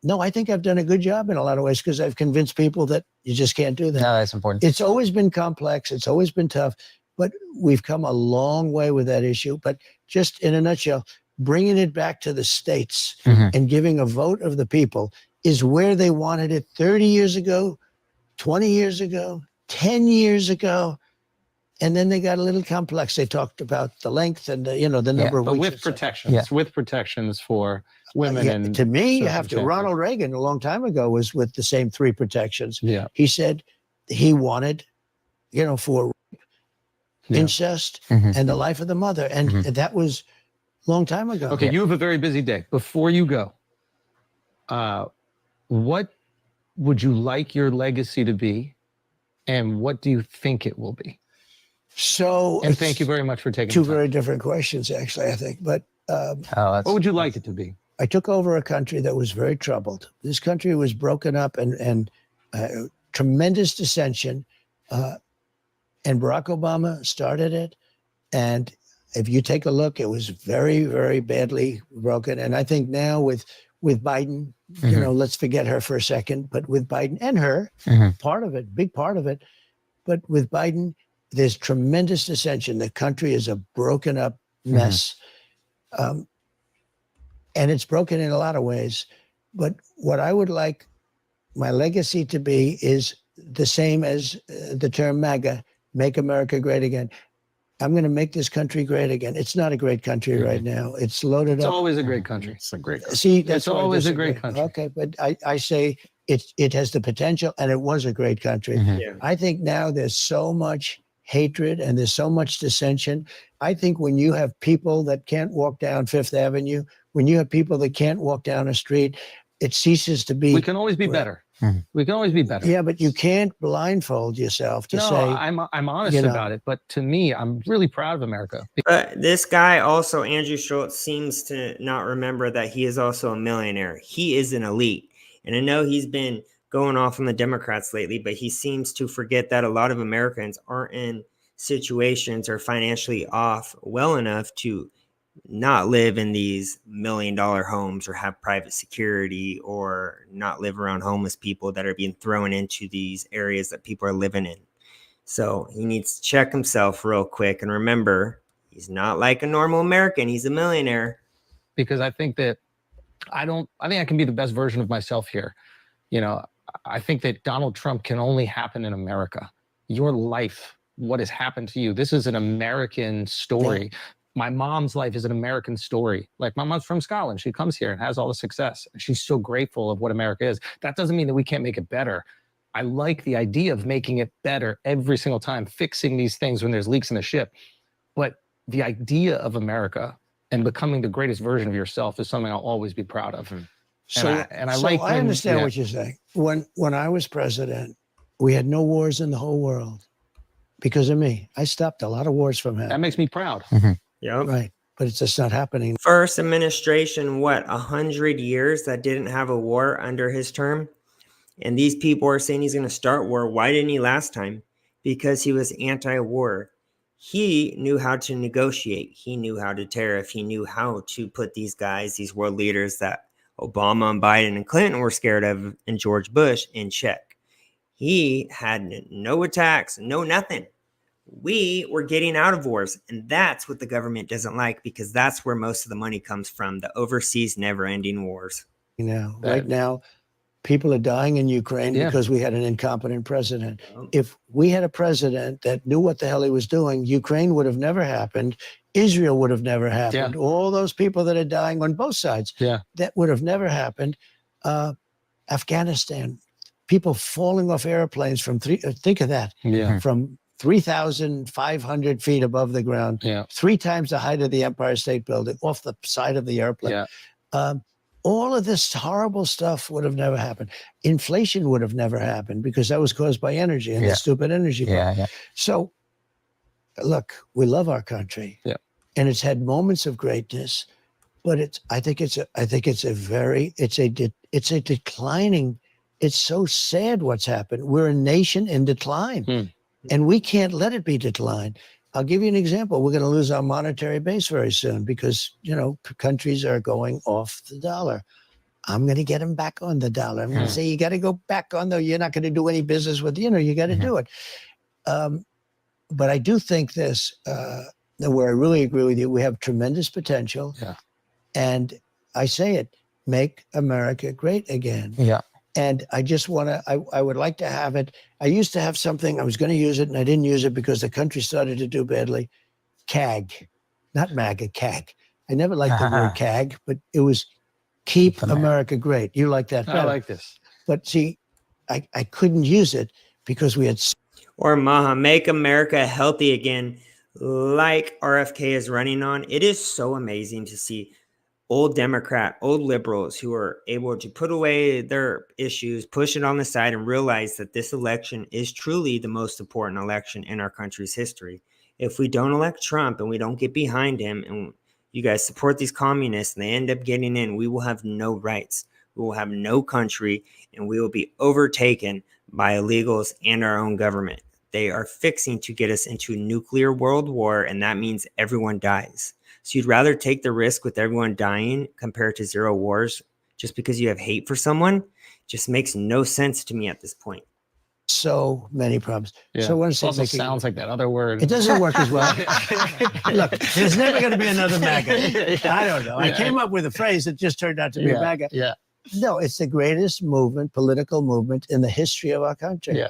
No, I think I've done a good job in a lot of ways because I've convinced people that you just can't do that. No, that's important. It's always been complex. It's always been tough, but we've come a long way with that issue. But just in a nutshell, bringing it back to the states and giving a vote of the people is where they wanted it 30 years ago, 20 years ago, 10 years ago. And then they got a little complex. They talked about the length and the number of weeks. But with protections, with protections for women. And to me, you have to. Ronald Reagan a long time ago was with the same three protections. He said he wanted, for incest and the life of the mother, and that was a long time ago. Okay, you have a very busy day. Before you go, what would you like your legacy to be, and what do you think it will be? So, and thank you very much for taking two very different questions, actually, I think. But what would you like it to be? I took over a country that was very troubled. This country was broken up and tremendous dissension. And Barack Obama started it. And if you take a look, it was very, very badly broken. And I think now with Biden, let's forget her for a second, but with Biden and her, part of it, big part of it, but with Biden, there's tremendous dissension. The country is a broken up mess. And it's broken in a lot of ways. But what I would like my legacy to be is the same as the term MAGA, Make America Great Again. I'm going to make this country great again. It's not a great country right now. It's loaded It's up. always a great country. It's a great country. See, that's It's why I always a disagree. great country. Okay, but I say it has the potential, and it was a great country. Yeah. I think now there's so much hatred and there's so much dissension. I think when you have people that can't walk down Fifth Avenue, when you have people that can't walk down a street, it ceases to be. We can always be better. We can always be better. Yeah, but you can't blindfold yourself to No, say. I'm honest you know. about it. But to me, I'm really proud of America. But this guy also, Andrew Schulz, seems to not remember that he is also a millionaire. He is an elite. And I know he's been going off on the Democrats lately, but he seems to forget that a lot of Americans aren't in situations or financially off well enough to not live in these $1 million homes or have private security or not live around homeless people that are being thrown into these areas that people are living in. So he needs to check himself real quick and remember he's not like a normal American. He's a millionaire. Because I think that I think I can be the best version of myself here. You know, I think that Donald Trump can only happen in America. Your life, what has happened to you, this is an American story. Yeah. My mom's life is an American story. Like, my mom's from Scotland. She comes here and has all the success. And she's so grateful of what America is. That doesn't mean that we can't make it better. I like the idea of making it better every single time, fixing these things when there's leaks in the ship. But the idea of America and becoming the greatest version of yourself is something I'll always be proud of. So I understand what you're saying. When I was president, we had no wars in the whole world because of me. I stopped a lot of wars from happening. That makes me proud. Yep. Right. But it's just not happening. First administration, 100 years that didn't have a war under his term. And these people are saying he's going to start war. Why didn't he last time? Because he was anti-war. He knew how to negotiate. He knew how to tariff. He knew how to put these guys, these world leaders that Obama and Biden and Clinton were scared of, and George Bush, in check. He had no attacks, no nothing. We were getting out of wars, and that's what the government doesn't like, because that's where most of the money comes from, the overseas never-ending wars. Right now, people are dying in Ukraine because we had an incompetent president. If we had a president that knew what the hell he was doing, Ukraine would have never happened. Israel would have never happened. All those people that are dying on both sides, that would have never happened. Afghanistan, people falling off airplanes from think of that, from 3,500 feet above the ground, 3 times the height of the Empire State Building, off the side of the airplane. All of this horrible stuff would have never happened. Inflation would have never happened because that was caused by energy and the stupid energy. So, look, we love our country, and it's had moments of greatness, but I think it's a declining. It's so sad what's happened. We're a nation in decline. And we can't let it be declined. I'll give you an example. We're going to lose our monetary base very soon because, countries are going off the dollar. I'm going to get them back on the dollar. I'm going to say, you got to go back on you're not going to do any business with, you got to do it. But I do think this, where I really agree with you, we have tremendous potential. And I say it, make America great again. And I just want to, I would like to have it. I used to have something, I was going to use it and I didn't use it because the country started to do badly. CAG, not MAGA, CAG. I never liked the word CAG, but it was Keep America Great. You like that better. I like this. But see, I couldn't use it because we had. Or Maha, make America healthy again, like RFK is running on. It is so amazing to see old liberals who are able to put away their issues, push it on the side, and realize that this election is truly the most important election in our country's history. If we don't elect Trump and we don't get behind him and you guys support these communists and they end up getting in, we will have no rights. We will have no country, and we will be overtaken by illegals and our own government. They are fixing to get us into a nuclear world war, and that means everyone dies. So you'd rather take the risk with everyone dying compared to 0 wars just because you have hate for someone? Just makes no sense to me at this point. So many problems. So when it also sounds like that other word. It doesn't work as well. Look, there's never going to be another MAGA. I don't know. I came up with a phrase that just turned out to be MAGA. No, it's the greatest movement, political movement in the history of our country.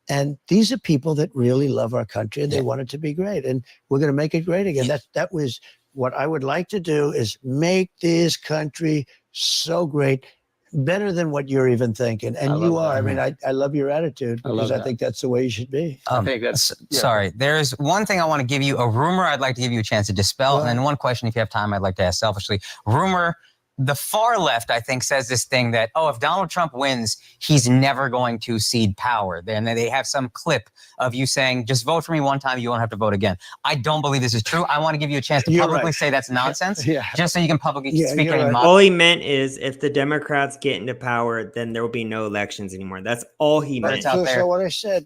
And these are people that really love our country and they want it to be great. And we're going to make it great again. That was what I would like to do, is make this country so great, better than what you're even thinking. And you are. I mean, I love your attitude, because I think that's the way you should be. I think that's Sorry, there's one thing I want to give you, a rumor I'd like to give you a chance to dispel, and then one question, if you have time, I'd like to ask selfishly. Rumor, the far left, I think, says this thing that, oh, if Donald Trump wins, he's never going to cede power. Then they have some clip of you saying, just vote for me one time, you won't have to vote again. I don't believe this is true. I want to give you a chance to publicly say that's nonsense, just so you can publicly speak any All he meant is, if the Democrats get into power, then there will be no elections anymore. That's all he meant. So what I said,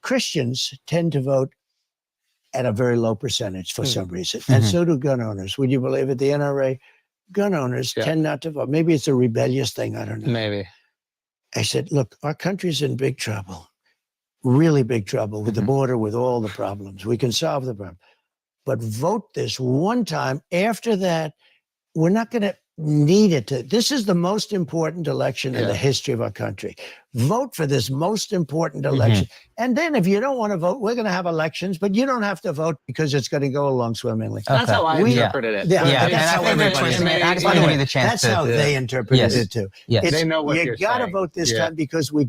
Christians tend to vote at a very low percentage for some reason. And so do gun owners. Would you believe it? The NRA, gun owners tend not to vote. Maybe it's a rebellious thing. I don't know. maybe. I said, look, our country's in big trouble, really big trouble with the border, with all the problems. We can solve the problem. But vote this one time. After that, we're not going to need it to. This is the most important election in the history of our country. Vote for this most important election. And then if you don't want to vote, we're going to have elections, but you don't have to vote, because it's going to go along swimmingly. That's how I interpreted it. That's how everybody. That's how they interpreted it too. They know what you got to vote this time, because we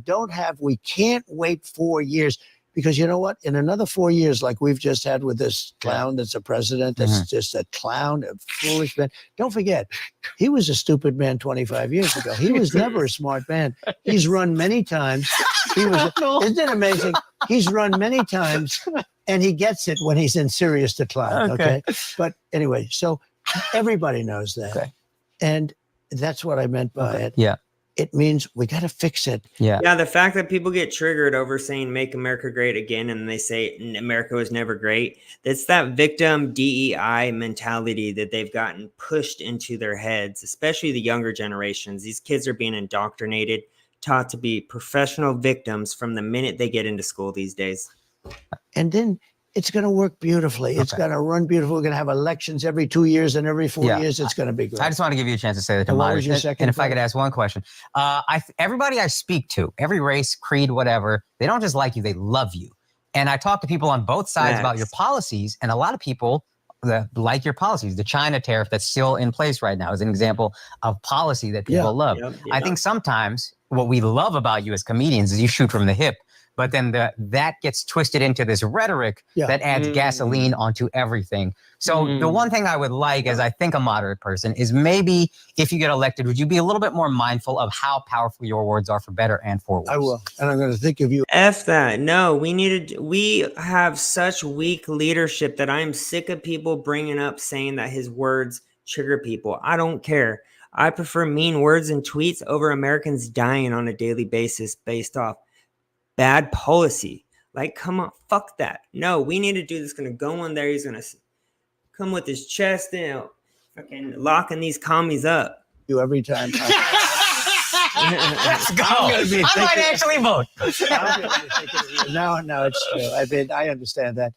can't wait 4 years. Because you know what? In another 4 years, like we've just had with this clown that's a president, that's just a clown, a foolish man. Don't forget, he was a stupid man 25 years ago. He was never a smart man. He's run many times. Isn't it amazing? He's run many times, and he gets it when he's in serious decline. Okay. But anyway, so everybody knows that. And that's what I meant by it. Yeah. It means we got to fix it. Yeah, the fact that people get triggered over saying "Make America Great Again" and they say America was never great, that's that victim DEI mentality that they've gotten pushed into their heads, especially the younger generations. These kids are being indoctrinated, taught to be professional victims from the minute they get into school these days. And then it's going to work beautifully. It's going to run beautiful. We're going to have elections every 2 years, and every 4 years, it's going to be great. I just want to give you a chance to say that to what was your second And if I could ask one question. Everybody I speak to, every race, creed, whatever, they don't just like you, they love you. And I talk to people on both sides about your policies, and a lot of people that like your policies. The China tariff that's still in place right now is an example of policy that people love. I think sometimes what we love about you as comedians is you shoot from the hip. But then that gets twisted into this rhetoric that adds gasoline onto everything. So the one thing I would like, as I think a moderate person, is maybe if you get elected, would you be a little bit more mindful of how powerful your words are, for better and for worse? I will. And I'm going to think of you. F that. No, we have such weak leadership that I'm sick of people bringing up saying that his words trigger people. I don't care. I prefer mean words and tweets over Americans dying on a daily basis based off bad policy. Like, come on, fuck that. No, we need to do this. Gonna go in there. He's gonna come with his chest and fucking locking these commies up. You every time. Let's go. I might actually vote. No, it's true. I understand that.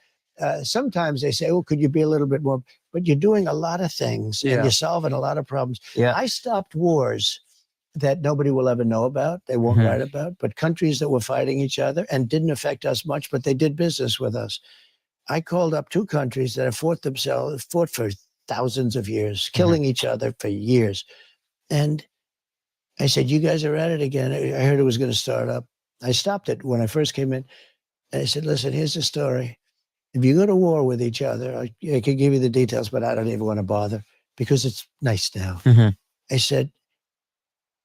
Sometimes they say, "Oh, could you be a little bit more?" But you're doing a lot of things, and you're solving a lot of problems. I stopped wars that nobody will ever know about, they won't write about, but countries that were fighting each other and didn't affect us much, but they did business with us. I called up two countries that have fought for thousands of years, killing each other for years. And I said, you guys are at it again. I heard it was going to start up. I stopped it when I first came in. And I said, listen, here's the story. If you go to war with each other, I can give you the details, but I don't even want to bother because it's nice now. I said,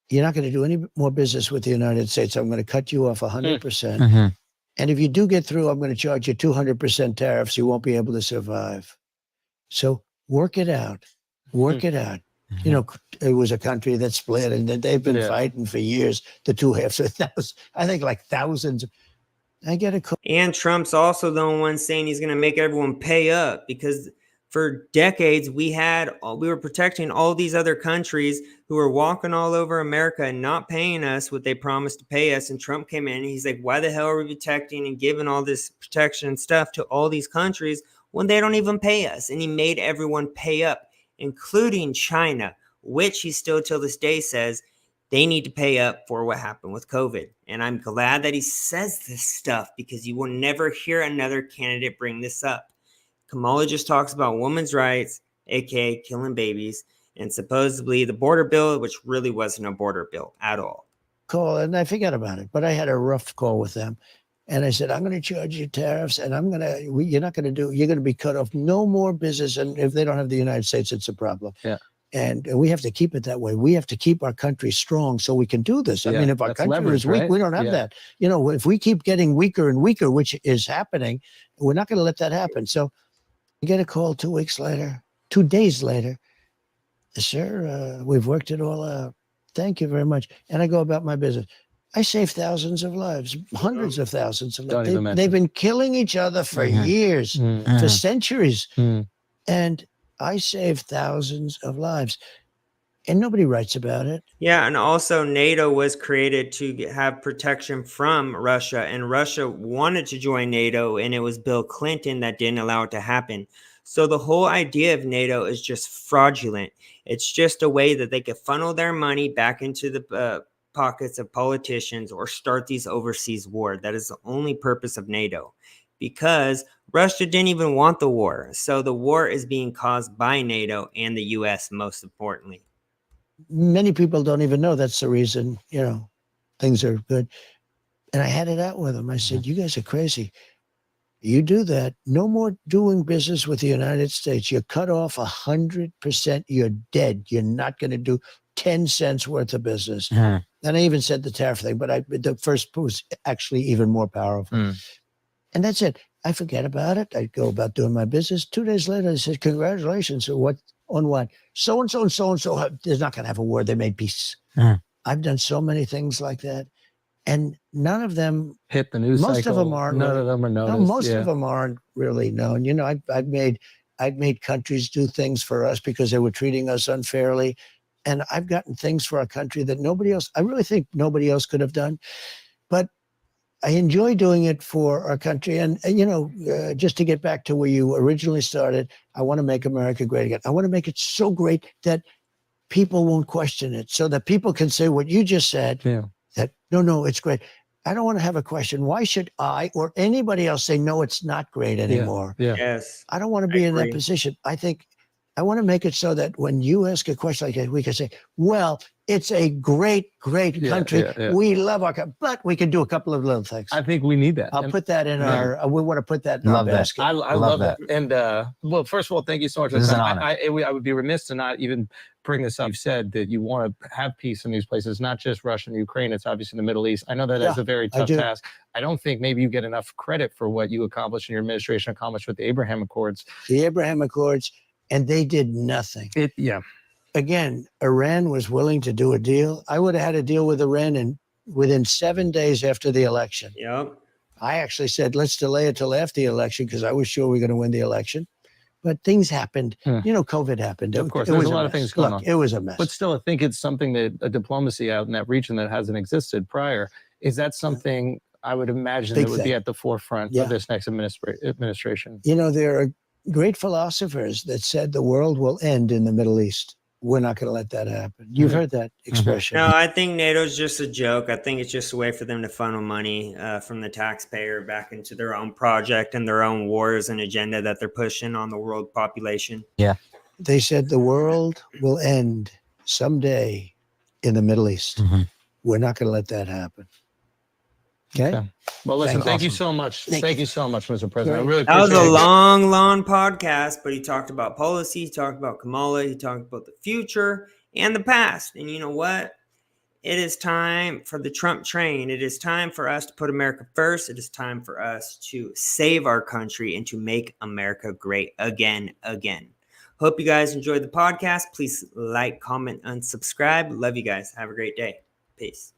you're not going to do any more business with the United States. I'm going to cut you off 100%. And if you do get through, I'm going to charge you 200% tariffs. You won't be able to survive. So work it out. Work it out. You know, it was a country that split, and they've been fighting for years. The two halves, I think, like thousands. I get a call. And Trump's also the one saying he's going to make everyone pay up, because for decades we were protecting all these other countries who were walking all over America and not paying us what they promised to pay us. And Trump came in and he's like, why the hell are we protecting and giving all this protection and stuff to all these countries when they don't even pay us? And he made everyone pay up, including China, which he still till this day says They need to pay up for what happened with COVID. And I'm glad that he says this stuff because you will never hear another candidate bring this up. Kamala just talks about women's rights, aka killing babies, and supposedly the border bill, which really wasn't a border bill at all. Call, and I forgot about it, but I had a rough call with them. And I said, I'm going to charge you tariffs, and you're not going to be cut off. No more business. And if they don't have the United States, it's a problem. Yeah. And we have to keep it that way. We have to keep our country strong so we can do this. I mean, if our country is weak, we don't have that. You know, if we keep getting weaker and weaker, which is happening, we're not going to let that happen. So I get a call 2 days later. Sir, we've worked it all out. Thank you very much. And I go about my business. I saved thousands of lives, hundreds of thousands of lives. They've been killing each other for years, for centuries. And I saved thousands of lives. And nobody writes about it. Yeah, and also NATO was created to have protection from Russia, and Russia wanted to join NATO, and it was Bill Clinton that didn't allow it to happen. So the whole idea of NATO is just fraudulent. It's just a way that they could funnel their money back into the pockets of politicians or start these overseas wars. That is the only purpose of NATO, because Russia didn't even want the war. So the war is being caused by NATO and the US, most importantly. Many people don't even know that's the reason, you know, things are good. And I had it out with them. I said, you guys are crazy. You do that, no more doing business with the United States. You're cut off 100%. You're dead. You're not going to do 10 cents worth of business. And I even said the tariff thing, but the first was actually even more powerful. And that's it. I forget about it. I go about doing my business. 2 days later, I said, congratulations. So what? On what? So-and-so and so-and-so. They're not going to have a war. They made peace. I've done so many things like that. And none of them hit the news. Most of them aren't. None of them are noticed. No, most of them aren't really known. You know, I've made countries do things for us because they were treating us unfairly. And I've gotten things for our country that I really think nobody else could have done. But I enjoy doing it for our country. And you know, just to get back to where you originally started, I want to make America great again. I want to make it so great that people won't question it, so that people can say what you just said, that, no, it's great. I don't want to have a question. Why should I or anybody else say, no, it's not great anymore? Yes. I don't want to be in that position. I think I want to make it so that when you ask a question like that, we can say, well, it's a great, great country. We love our country, but we can do a couple of little things. I think we need that. I'll put that in we want to put that in our basket. I love that. And well, first of all, thank you so much. This is an honor. I would be remiss to not even bring this up. You've said that you want to have peace in these places, not just Russia and Ukraine. It's obviously the Middle East. I know that is a very tough task. I don't think maybe you get enough credit for what you accomplished and your administration accomplished with the Abraham Accords. The Abraham Accords, and they did nothing. Again, Iran was willing to do a deal. I would have had a deal with Iran within 7 days after the election. I actually said, let's delay it till after the election because I was sure we were going to win the election. But things happened. You know, COVID happened. Of course, there's a lot of things going on. It was a mess. But still, I think it's something that a diplomacy out in that region that hasn't existed prior. Is that something I would imagine that would be at the forefront of this next administration? You know, there are great philosophers that said the world will end in the Middle East. We're not going to let that happen. You've heard that expression. No, I think NATO's just a joke. I think it's just a way for them to funnel money from the taxpayer back into their own project and their own wars and agenda that they're pushing on the world population. They said the world will end someday in the Middle East. We're not going to let that happen. Okay. Well, listen, thank you so much. Thank you so much, Mr. President. I really That appreciate was a it. long podcast, but he talked about policy, he talked about Kamala, he talked about the future and the past. And you know what? It is time for the Trump train. It is time for us to put America first. It is time for us to save our country and to make America great again. Hope you guys enjoyed the podcast. Please like, comment, and subscribe. Love you guys. Have a great day. Peace.